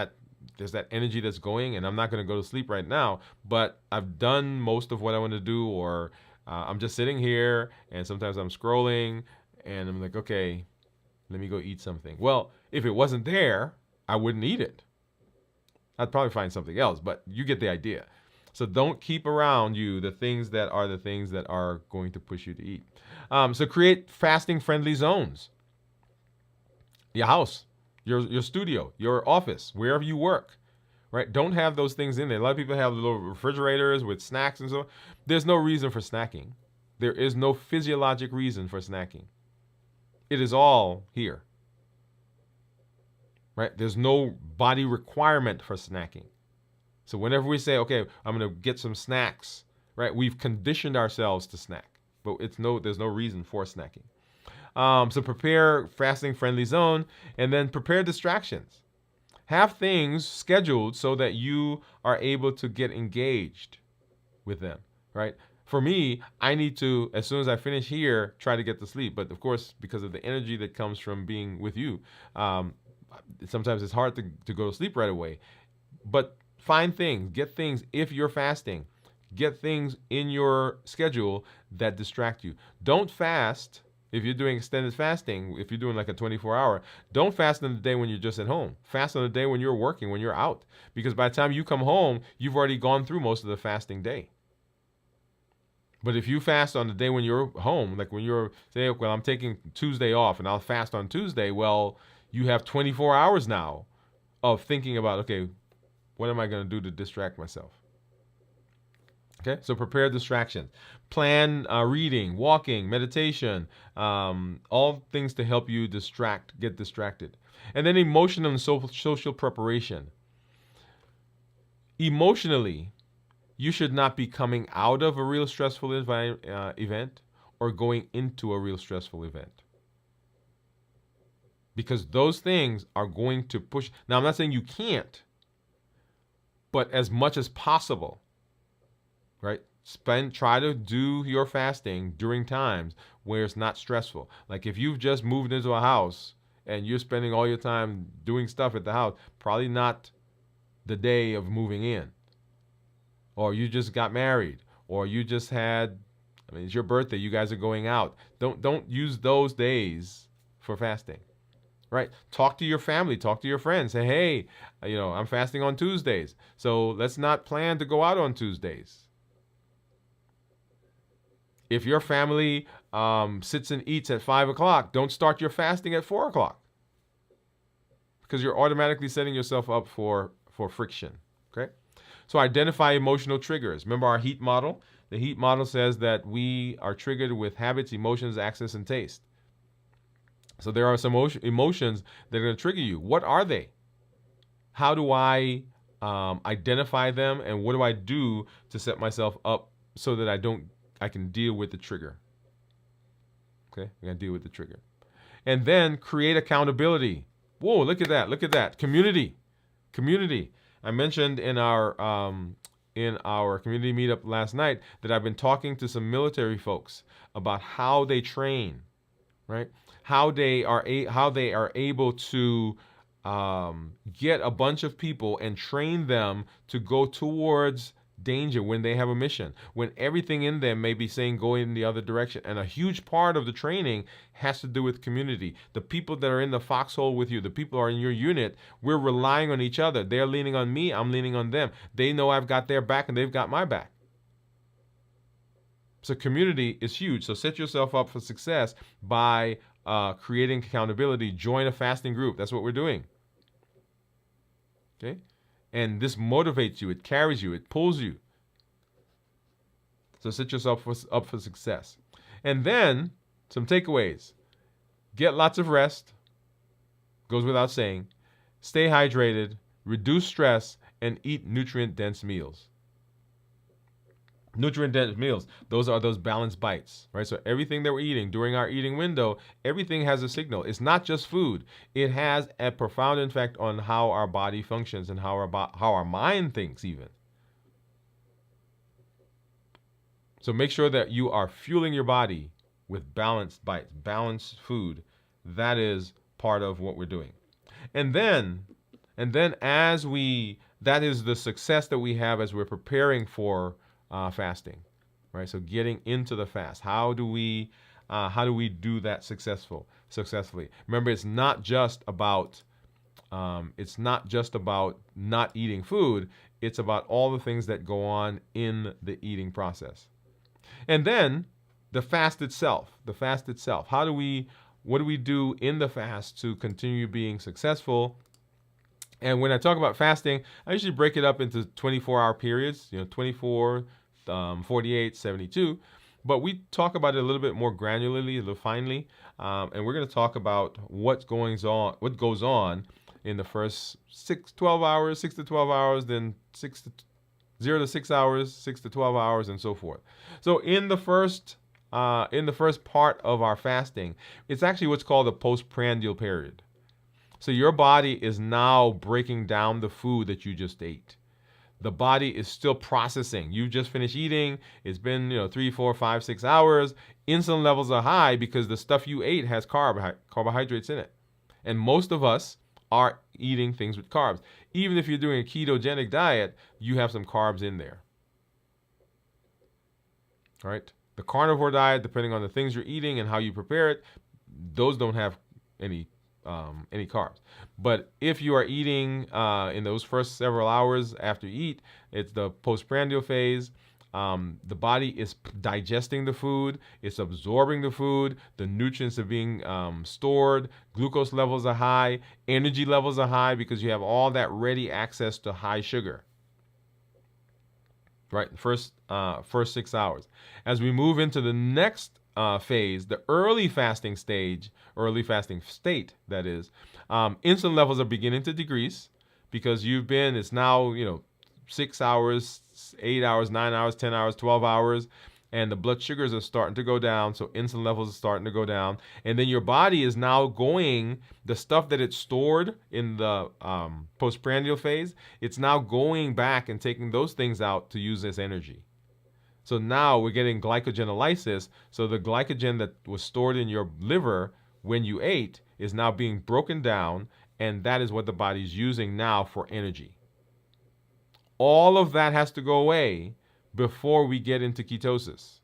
there's that energy that's going, and I'm not going to go to sleep right now, but I've done most of what I want to do, or I'm just sitting here, and sometimes I'm scrolling, and I'm like, okay, let me go eat something. Well, if it wasn't there, I wouldn't eat it. I'd probably find something else, but you get the idea. So don't keep around you the things that are going to push you to eat. So create fasting-friendly zones. Your house, your studio, your office, wherever you work, right? Don't have those things in there. A lot of people have little refrigerators with snacks and so. There's no reason for snacking. There is no physiologic reason for snacking. It is all here, right? There's no body requirement for snacking. So whenever we say, okay, I'm going to get some snacks, right? We've conditioned ourselves to snack, but there's no reason for snacking. So prepare fasting-friendly zone, and then prepare distractions. Have things scheduled so that you are able to get engaged with them, right? For me, I need to, as soon as I finish here, try to get to sleep. But of course, because of the energy that comes from being with you, sometimes it's hard to go to sleep right away. But find things, get things if you're fasting. Get things in your schedule that distract you. Don't fast. If you're doing extended fasting, if you're doing like a 24-hour, don't fast on the day when you're just at home. Fast on the day when you're working, when you're out. Because by the time you come home, you've already gone through most of the fasting day. But if you fast on the day when you're home, like when you're saying, well, I'm taking Tuesday off and I'll fast on Tuesday, well, you have 24 hours now of thinking about, okay, what am I going to do to distract myself? Okay, so prepare distractions. Plan reading, walking, meditation, all things to help you get distracted. And then emotional and social preparation. Emotionally, you should not be coming out of a real stressful event or going into a real stressful event. Because those things are going to push. Now, I'm not saying you can't, but as much as possible, right? Try to do your fasting during times where it's not stressful. Like if you've just moved into a house and you're spending all your time doing stuff at the house, probably not the day of moving in. Or you just got married, or you just had, it's your birthday, you guys are going out. Don't use those days for fasting. Right? Talk to your family, talk to your friends. Say, hey, I'm fasting on Tuesdays. So let's not plan to go out on Tuesdays. If your family sits and eats at 5 o'clock, don't start your fasting at 4 o'clock, because you're automatically setting yourself up for friction. Okay? So identify emotional triggers. Remember our heat model? The heat model says that we are triggered with habits, emotions, access, and taste. So there are some emotions that are going to trigger you. What are they? How do I identify them, and what do I do to set myself up so that I can deal with the trigger? Okay, I can deal with the trigger. And then create accountability. Whoa, look at that. Look at that. Community. I mentioned in our community meetup last night that I've been talking to some military folks about how they train, right? How they are able to get a bunch of people and train them to go towards danger when they have a mission, when everything in them may be saying go in the other direction. And a huge part of the training has to do with community. The people that are in the foxhole with you, the people who are in your unit, we're relying on each other. They're leaning on me, I'm leaning on them. They know I've got their back and they've got my back. So community is huge. So set yourself up for success by creating accountability. Join a fasting group. That's what we're doing. Okay? And this motivates you. It carries you. It pulls you. So set yourself up for success. And then some takeaways. Get lots of rest. Goes without saying. Stay hydrated. Reduce stress. And eat nutrient-dense meals. Nutrient-dense meals, those are those balanced bites, right? So everything that we're eating during our eating window, everything has a signal. It's not just food. It has a profound effect on how our body functions and how our mind thinks even. So make sure that you are fueling your body with balanced bites, balanced food. That is part of what we're doing. And then that is the success that we have as we're preparing for fasting, right? So getting into the fast. How do we do that successfully? Remember, it's not just about not eating food. It's about all the things that go on in the eating process. And then the fast itself. What do we do in the fast to continue being successful? And when I talk about fasting, I usually break it up into 24-hour periods, 24, 48, 72. But we talk about it a little bit more granularly, a little finely. And we're going to talk about what goes on in the first 6 to 12 hours, then 0 to 6 hours, 6 to 12 hours, and so forth. So in the first part of our fasting, it's actually what's called the postprandial period. So your body is now breaking down the food that you just ate. The body is still processing. You just finished eating. It's been 3, 4, 5, 6 hours. Insulin levels are high because the stuff you ate has carbohydrates in it. And most of us are eating things with carbs. Even if you're doing a ketogenic diet, you have some carbs in there. All right? The carnivore diet, depending on the things you're eating and how you prepare it, those don't have any carbs. But if you are eating in those first several hours after you eat, it's the postprandial phase. The body is digesting the food, it's absorbing the food, the nutrients are being stored, glucose levels are high, energy levels are high because you have all that ready access to high sugar. Right, first 6 hours. As we move into the next phase, the early fasting state, that is, insulin levels are beginning to decrease because it's now 6 hours, 8 hours, 9 hours, 10 hours, 12 hours, and the blood sugars are starting to go down, so insulin levels are starting to go down, and then your body is now the stuff that it stored in the postprandial phase, it's now going back and taking those things out to use as energy. So now we're getting glycogenolysis. So the glycogen that was stored in your liver when you ate is now being broken down, and that is what the body's using now for energy. All of that has to go away before we get into ketosis.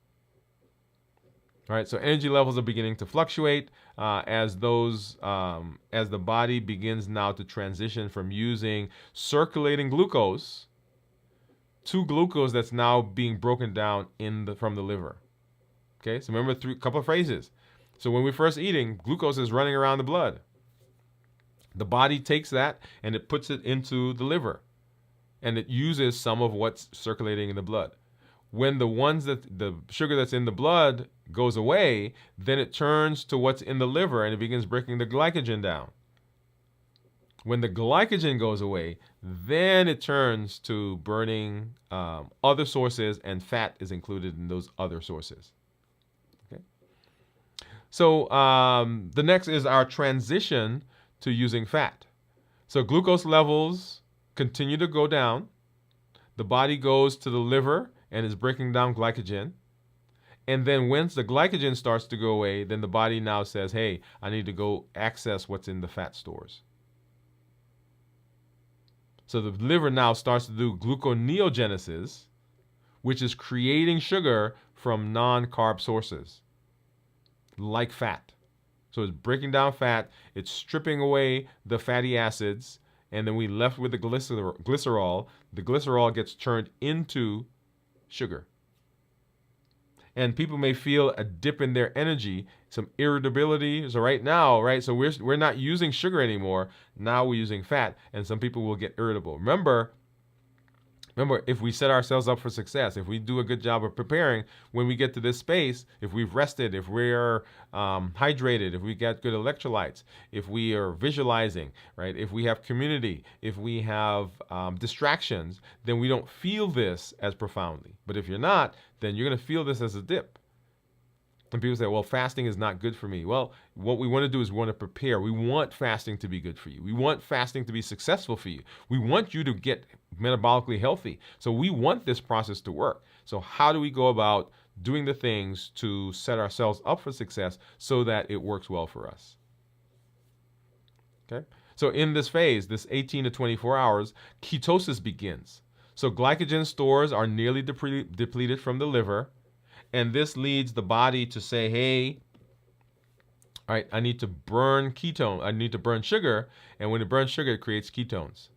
All right, so energy levels are beginning to fluctuate as the body begins now to transition from using circulating glucose to glucose that's now being broken down from the liver. Okay, so remember a couple of phrases. So when we're first eating, glucose is running around the blood. The body takes that and it puts it into the liver, and it uses some of what's circulating in the blood. When the sugar that's in the blood goes away, then it turns to what's in the liver and it begins breaking the glycogen down. When the glycogen goes away, then it turns to burning other sources, and fat is included in those other sources. Okay. So the next is our transition to using fat. So glucose levels continue to go down. The body goes to the liver and is breaking down glycogen. And then once the glycogen starts to go away, then the body now says, hey, I need to go access what's in the fat stores. So the liver now starts to do gluconeogenesis, which is creating sugar from non-carb sources, like fat. So it's breaking down fat, it's stripping away the fatty acids, and then we left with the glycerol. The glycerol gets turned into sugar. And people may feel a dip in their energy, some irritability. So right now, right, so we're not using sugar anymore. Now we're using fat, and some people will get irritable. Remember, if we set ourselves up for success, if we do a good job of preparing, when we get to this space, if we've rested, if we're hydrated, if we get good electrolytes, if we are visualizing, right, if we have community, if we have distractions, then we don't feel this as profoundly. But if you're not, then you're going to feel this as a dip. And people say, well, fasting is not good for me. Well, what we want to do is we want to prepare. We want fasting to be good for you. We want fasting to be successful for you. We want you to get metabolically healthy. So we want this process to work. So how do we go about doing the things to set ourselves up for success so that it works well for us? Okay. So in this phase, this 18 to 24 hours, ketosis begins. So glycogen stores are nearly depleted from the liver. And this leads the body to say, hey, all right, I need to burn ketone. I need to burn sugar. And when it burns sugar, it creates ketones.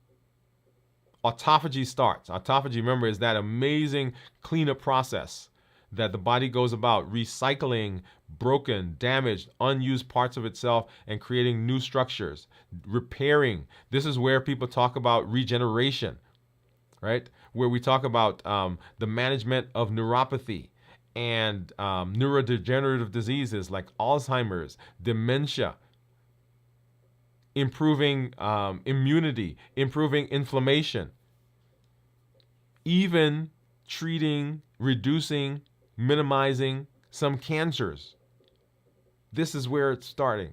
Autophagy starts. Autophagy, remember, is that amazing cleanup process that the body goes about recycling broken, damaged, unused parts of itself and creating new structures, repairing. This is where people talk about regeneration, right? Where we talk about the management of neuropathy and neurodegenerative diseases like Alzheimer's, dementia, improving immunity, improving inflammation, even treating, reducing, minimizing some cancers. This is where it's starting,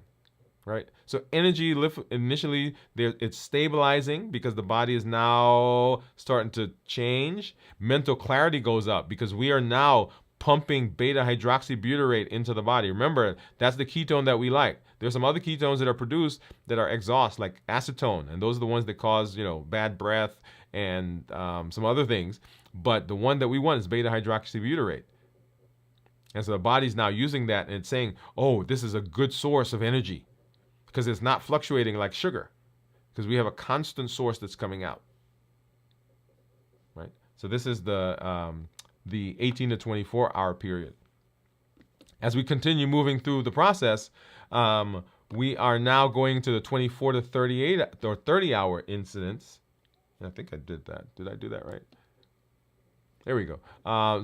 right? So energy initially it's stabilizing because the body is now starting to change. Mental clarity goes up because we are now pumping beta hydroxybutyrate into the body. Remember, that's the ketone that we like. There's some other ketones that are produced that are exhaust, like acetone, and those are the ones that cause, bad breath and some other things. But the one that we want is beta hydroxybutyrate. And so the body's now using that and it's saying, oh, this is a good source of energy because it's not fluctuating like sugar because we have a constant source that's coming out, right? So this is the 18 to 24 hour period. As we continue moving through the process, we are now going to the 24 to 38 or 30 hour incidents. I think I did that. Did I do that right? There we go.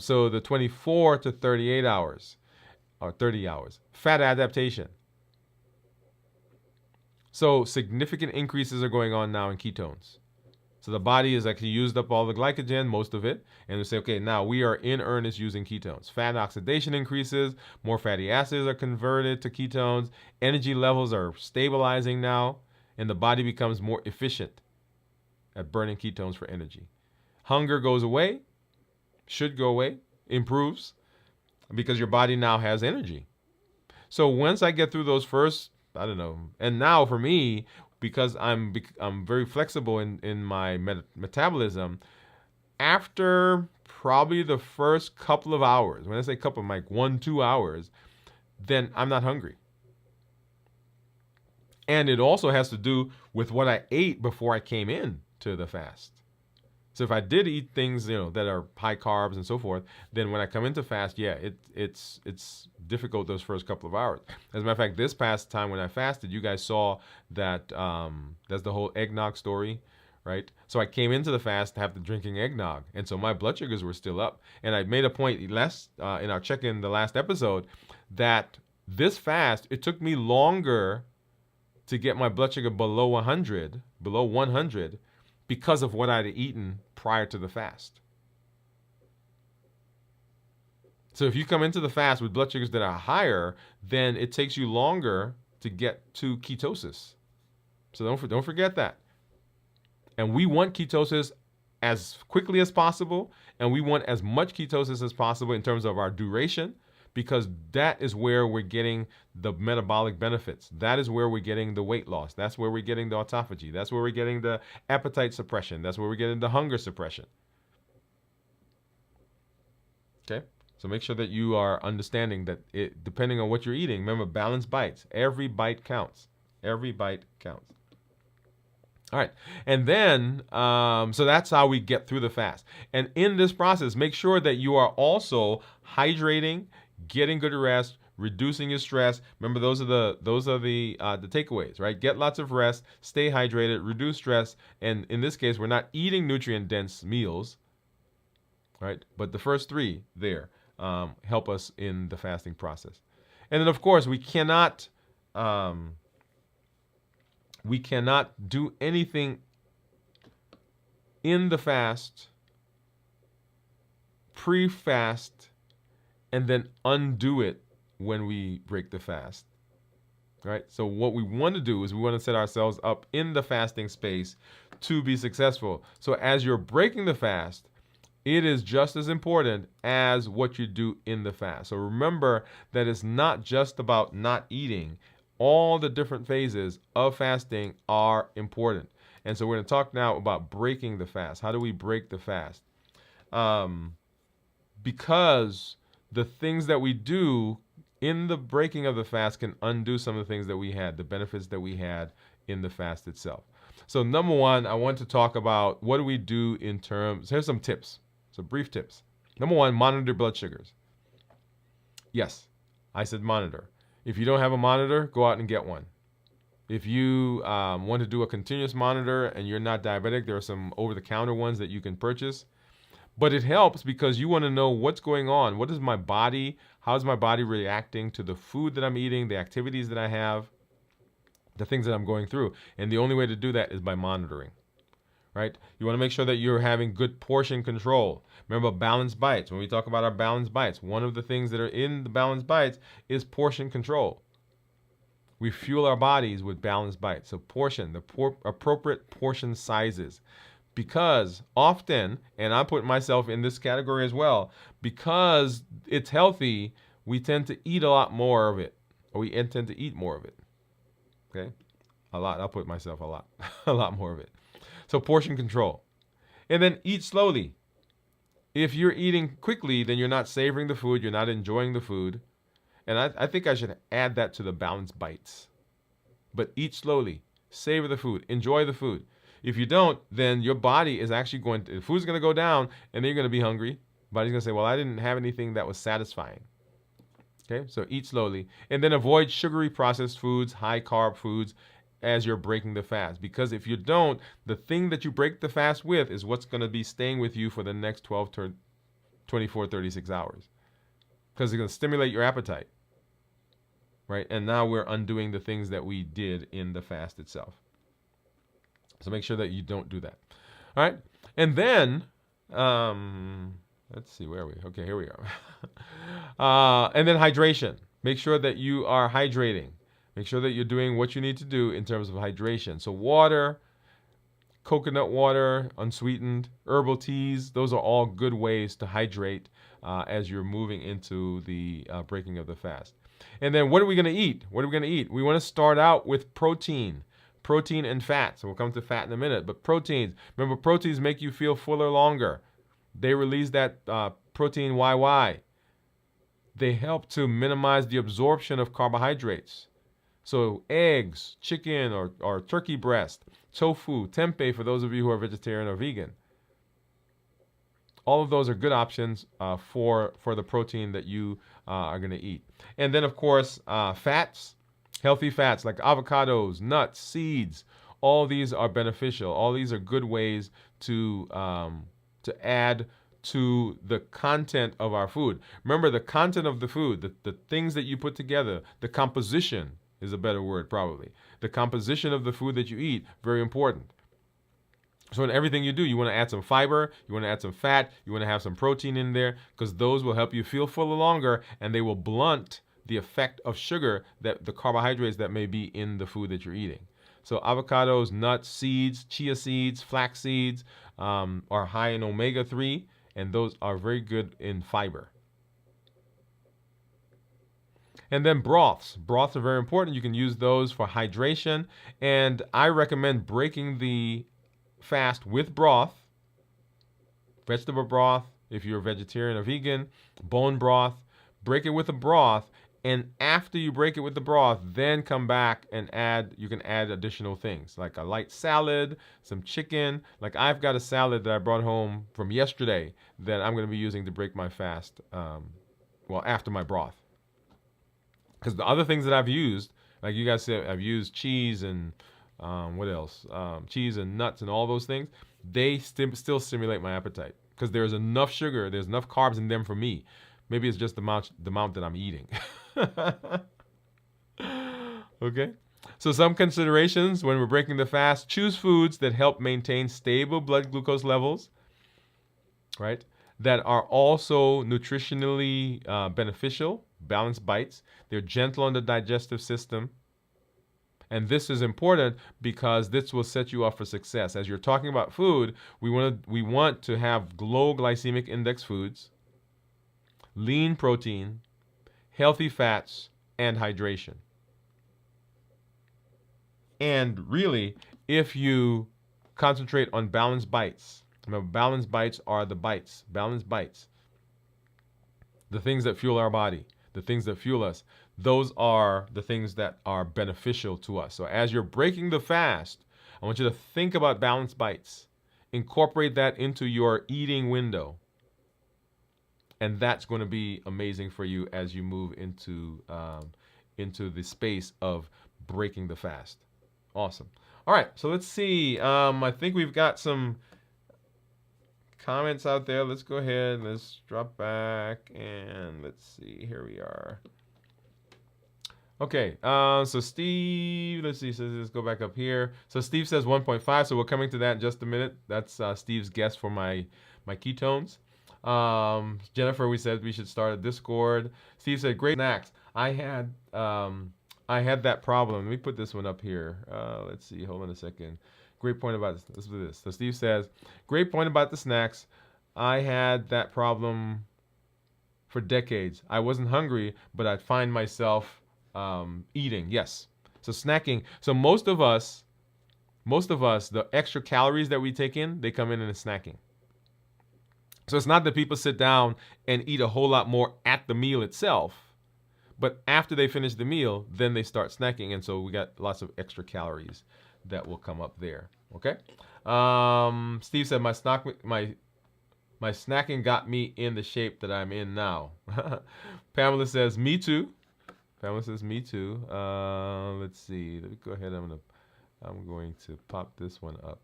So the 24 to 38 hours, or 30 hours, fat adaptation. So significant increases are going on now in ketones. So the body has actually used up all the glycogen, most of it, and we say, okay, now we are in earnest using ketones. Fat oxidation increases, more fatty acids are converted to ketones, energy levels are stabilizing now, and the body becomes more efficient at burning ketones for energy. Hunger goes away, should go away, improves, because your body now has energy. So once I get through those first, and now for me, because I'm very flexible in my metabolism, after probably the first couple of hours, when I say couple, like 1-2 hours, then I'm not hungry. And it also has to do with what I ate before I came in to the fast. So if I did eat things, that are high carbs and so forth, then when I come into fast, yeah, it's difficult those first couple of hours. As a matter of fact, this past time when I fasted, you guys saw that that's the whole eggnog story, right? So I came into the fast after drinking eggnog, and so my blood sugars were still up. And I made a point in our check-in the last episode that this fast, it took me longer to get my blood sugar below 100, because of what I'd eaten prior to the fast. So if you come into the fast with blood sugars that are higher, then it takes you longer to get to ketosis. So don't forget that. And we want ketosis as quickly as possible, and we want as much ketosis as possible in terms of our duration, because that is where we're getting the metabolic benefits. That is where we're getting the weight loss. That's where we're getting the autophagy. That's where we're getting the appetite suppression. That's where we're getting the hunger suppression. Okay? So make sure that you are understanding that depending on what you're eating, remember, balanced bites. Every bite counts. Every bite counts. All right. And then, so that's how we get through the fast. And in this process, make sure that you are also hydrating, getting good rest, reducing your stress. Remember, those are the takeaways, right? Get lots of rest, stay hydrated, reduce stress, and in this case, we're not eating nutrient-dense meals, right? But the first three there help us in the fasting process. And then, of course, we cannot do anything in the fast, pre-fast, and then undo it when we break the fast. Right? So what we want to do is we want to set ourselves up in the fasting space to be successful. So as you're breaking the fast, it is just as important as what you do in the fast. So remember that it's not just about not eating. All the different phases of fasting are important. And so we're going to talk now about breaking the fast. How do we break the fast? Because the things that we do in the breaking of the fast can undo some of the things that we had, the benefits that we had in the fast itself. So number one, I want to talk about what do we do in terms, here's some tips, some brief tips. Number one, monitor blood sugars. Yes, I said monitor. If you don't have a monitor, go out and get one. If you want to do a continuous monitor and you're not diabetic, there are some over-the-counter ones that you can purchase. But it helps because you want to know what's going on. What is my body? How's my body reacting to the food that I'm eating, the activities that I have, the things that I'm going through? And the only way to do that is by monitoring, right? You want to make sure that you're having good portion control. Remember, balanced bites. When we talk about our balanced bites, one of the things that are in the balanced bites is portion control. We fuel our bodies with balanced bites. So portion, appropriate portion sizes. Because often, and I put myself in this category as well, because it's healthy, we tend to eat a lot more of it. Or we intend to eat more of it. Okay? A lot. I'll put myself a lot. A lot more of it. So portion control. And then eat slowly. If you're eating quickly, then you're not savoring the food. You're not enjoying the food. And I think I should add that to the balanced bites. But eat slowly. Savor the food. Enjoy the food. If you don't, then your body is actually the food's going to go down, and then you're going to be hungry. Body's going to say, well, I didn't have anything that was satisfying. Okay, so eat slowly. And then avoid sugary processed foods, high carb foods as you're breaking the fast. Because if you don't, the thing that you break the fast with is what's going to be staying with you for the next 12 to 24, 36 hours. Because it's going to stimulate your appetite. Right? And now we're undoing the things that we did in the fast itself. So make sure that you don't do that. All right. And then, let's see, where are we? Okay, here we are. And then hydration. Make sure that you are hydrating. Make sure that you're doing what you need to do in terms of hydration. So water, coconut water, unsweetened, herbal teas, those are all good ways to hydrate as you're moving into the breaking of the fast. And then what are we going to eat? What are we going to eat? We want to start out with protein. Protein and fat. So we'll come to fat in a minute. But proteins. Remember, proteins make you feel fuller longer. They release that protein YY. They help to minimize the absorption of carbohydrates. So eggs, chicken or turkey breast, tofu, tempeh for those of you who are vegetarian or vegan. All of those are good options for the protein that you are going to eat. And then, of course, fats, healthy fats like avocados, nuts, seeds. All these are beneficial. All these are good ways to add to the content of our food. Remember, the content of the food, the things that you put together, the composition is a better word probably. The composition of the food that you eat, very important. So in everything you do, you want to add some fiber, you want to add some fat, you want to have some protein in there, because those will help you feel fuller longer, and they will blunt the effect of sugar, that the carbohydrates that may be in the food that you're eating. So avocados, nuts, seeds, chia seeds, flax seeds are high in omega-3, and those are very good in fiber. And then broths. Broths are very important. You can use those for hydration, and I recommend breaking the fast with broth, vegetable broth, if you're a vegetarian or vegan, bone broth, break it with a broth, and after you break it with the broth, then come back and you can add additional things, like a light salad, some chicken. Like I've got a salad that I brought home from yesterday that I'm going to be using to break my fast, after my broth. Because the other things that I've used, like you guys said, I've used cheese and what else? Cheese and nuts and all those things. They still stimulate my appetite because there's enough sugar, there's enough carbs in them for me. Maybe it's just the amount that I'm eating. Okay. So some considerations when we're breaking the fast: choose foods that help maintain stable blood glucose levels, right? That are also nutritionally beneficial, balanced bites. They're gentle on the digestive system. And this is important because this will set you up for success. As you're talking about food, we want to have low glycemic index foods, lean protein, healthy fats, and hydration. And really, if you concentrate on balanced bites, remember, balanced bites are the bites, balanced bites. The things that fuel our body, the things that fuel us, those are the things that are beneficial to us. So as you're breaking the fast, I want you to think about balanced bites. Incorporate that into your eating window. And that's going to be amazing for you as you move into the space of breaking the fast. Awesome. All right, so let's see. I think we've got some comments out there. Let's go ahead. Let's drop back and let's see. Here we are. Okay, so Steve, let's see, so let's go back up here. So Steve says 1.5, so we're coming to that in just a minute. That's Steve's guess for my ketones. Jennifer, we said we should start a Discord. Steve said, great snacks. I had that problem. Let me put this one up here. Let's see, hold on a second. Great point about this. Let's do this. So Steve says, great point about the snacks. I had that problem for decades. I wasn't hungry, but I'd find myself eating. Yes. So snacking. So most of us, the extra calories that we take in, they come in snacking. So it's not that people sit down and eat a whole lot more at the meal itself, but after they finish the meal, then they start snacking. And so we got lots of extra calories that will come up there. Okay. Steve said, my snacking got me in the shape that I'm in now. Pamela says, me too. Pamela says, me too. Let's see. Let me go ahead. I'm going to pop this one up.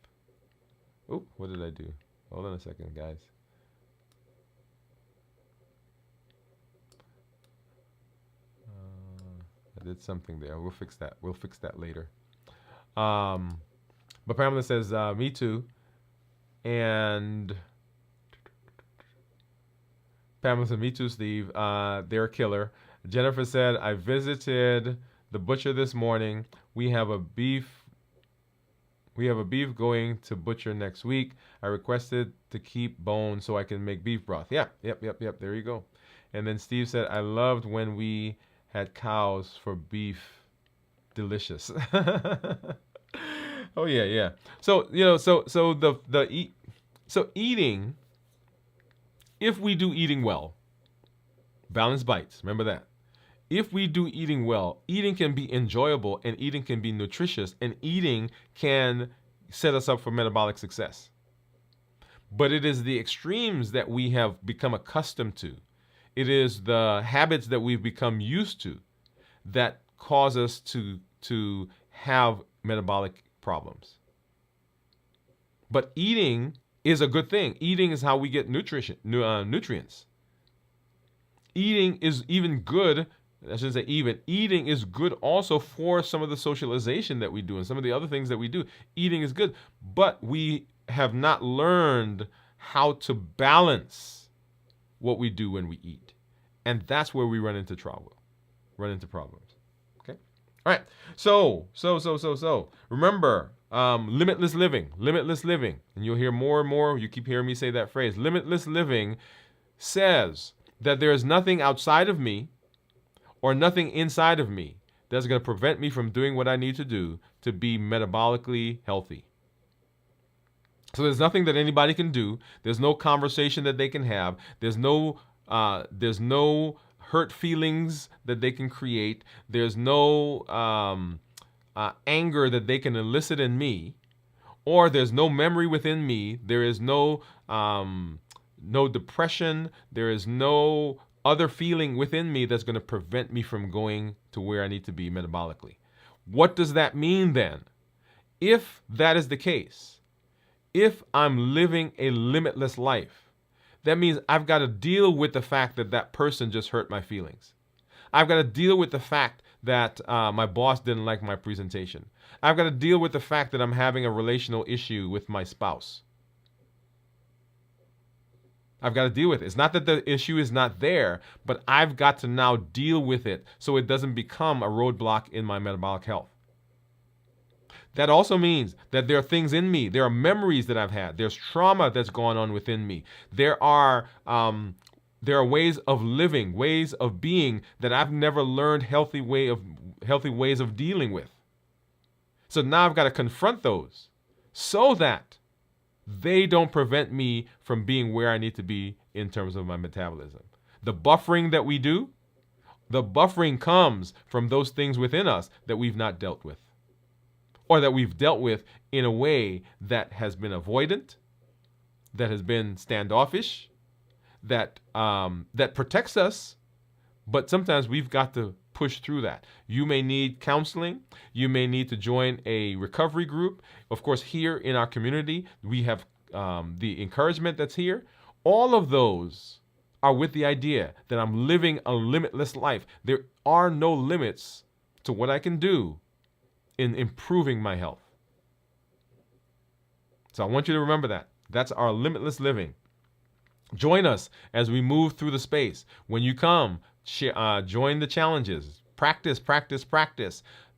Oh, what did I do? Hold on a second, guys. I did something there. We'll fix that. We'll fix that later. But Pamela says, me too. And Pamela said, me too, Steve. They're a killer. Jennifer said, I visited the butcher this morning. We have a beef going to butcher next week. I requested to keep bone so I can make beef broth. Yeah, yep. There you go. And then Steve said, I loved when we had cows for beef. Delicious. Oh yeah. So eating, if we do eating well, Balanced bites. Remember that. If we do eating well, eating can be enjoyable and eating can be nutritious and eating can set us up for metabolic success. But it is the extremes that we have become accustomed to. It is the habits that we've become used to that cause us to have metabolic problems. But eating is a good thing. Eating is how we get nutrients. Eating is even good. I shouldn't say even. Eating is good also for some of the socialization that we do and some of the other things that we do. Eating is good, but we have not learned how to balance what we do when we eat. And that's where we run into trouble, run into problems. Okay? All right. So. Remember, limitless living. And you'll hear more and more. You keep hearing me say that phrase. Limitless living says that there is nothing outside of me or nothing inside of me that's going to prevent me from doing what I need to do to be metabolically healthy. So there's nothing that anybody can do. There's no conversation that they can have. There's no hurt feelings that they can create. There's no anger that they can elicit in me, or there's no memory within me. There is no depression. There is no other feeling within me that's going to prevent me from going to where I need to be metabolically. What does that mean then? If that is the case, if I'm living a limitless life, that means I've got to deal with the fact that that person just hurt my feelings. I've got to deal with the fact that my boss didn't like my presentation. I've got to deal with the fact that I'm having a relational issue with my spouse. I've got to deal with it. It's not that the issue is not there, but I've got to now deal with it so it doesn't become a roadblock in my metabolic health. That also means that there are things in me. There are memories that I've had. There's trauma that's gone on within me. There are ways of living, ways of being that I've never learned healthy ways of dealing with. So now I've got to confront those so that they don't prevent me from being where I need to be in terms of my metabolism. The buffering that we do, the buffering comes from those things within us that we've not dealt with, or that we've dealt with in a way that has been avoidant, that has been standoffish, that protects us, but sometimes we've got to push through that. You may need counseling. You may need to join a recovery group. Of course, here in our community, we have the encouragement that's here. All of those are with the idea that I'm living a limitless life. There are no limits to what I can do in improving my health. So I want you to remember that. That's our limitless living. Join us as we move through the space. When you come, join the challenges. Practice.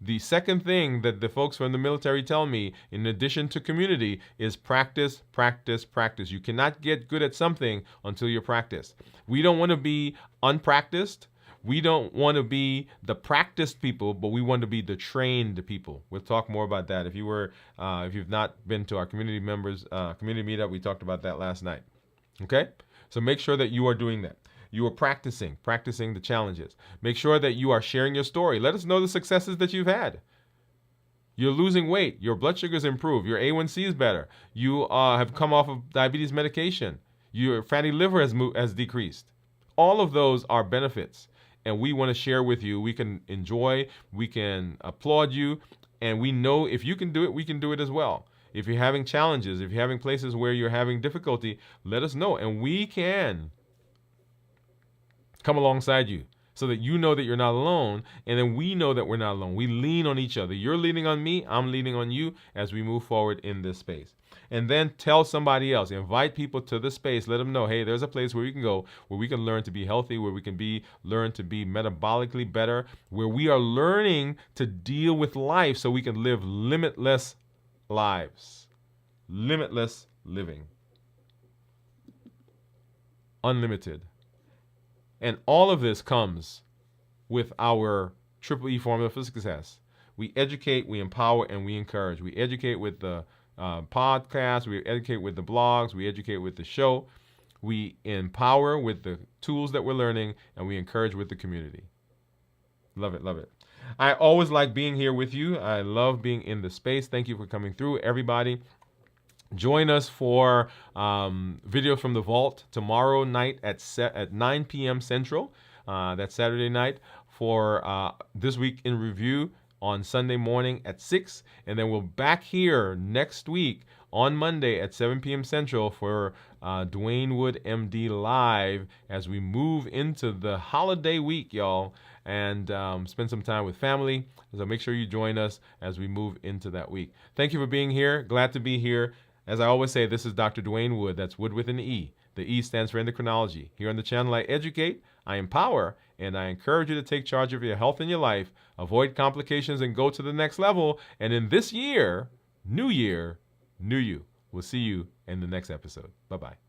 The second thing that the folks from the military tell me, in addition to community, is practice. You cannot get good at something until you practice. We don't want to be unpracticed. We don't want to be the practiced people, but we want to be the trained people. We'll talk more about that. If you've not been to our community meetup, we talked about that last night. Okay? So make sure that you are doing that. You are practicing the challenges. Make sure that you are sharing your story. Let us know the successes that you've had. You're losing weight. Your blood sugar's improved. Your A1C is better. You have come off of diabetes medication. Your fatty liver has decreased. All of those are benefits, and we want to share with you. We can enjoy, we can applaud you, and we know if you can do it, we can do it as well. If you're having challenges, if you're having places where you're having difficulty, let us know, and we can come alongside you so that you know that you're not alone, and then we know that we're not alone. We lean on each other. You're leaning on me, I'm leaning on you as we move forward in this space. And then tell somebody else. Invite people to the space. Let them know, hey, there's a place where we can go, where we can learn to be healthy, where we can learn to be metabolically better, where we are learning to deal with life so we can live limitless lives. Limitless living. Unlimited. And all of this comes with our Triple E formula for success. We educate, we empower, and we encourage. We educate with the podcast, we educate with the blogs, we educate with the show. we empower with the tools that we're learning, and we encourage with the community. Love it, love it. I always like being here with you. I love being in the space. Thank you for coming through, everybody. Join us for video from the vault tomorrow night at 9 p.m. Central. That's Saturday night for This Week in Review on Sunday morning at 6. And then we'll back here next week on Monday at 7 p.m. Central for Dwain Woode, MD Live as we move into the holiday week, y'all, and spend some time with family. So make sure you join us as we move into that week. Thank you for being here. Glad to be here. As I always say, this is Dr. Dwain Woode. That's Wood with an E. The E stands for endocrinology. Here on the channel, I educate, I empower, and I encourage you to take charge of your health and your life, avoid complications, and go to the next level. And in this year, new you. We'll see you in the next episode. Bye-bye.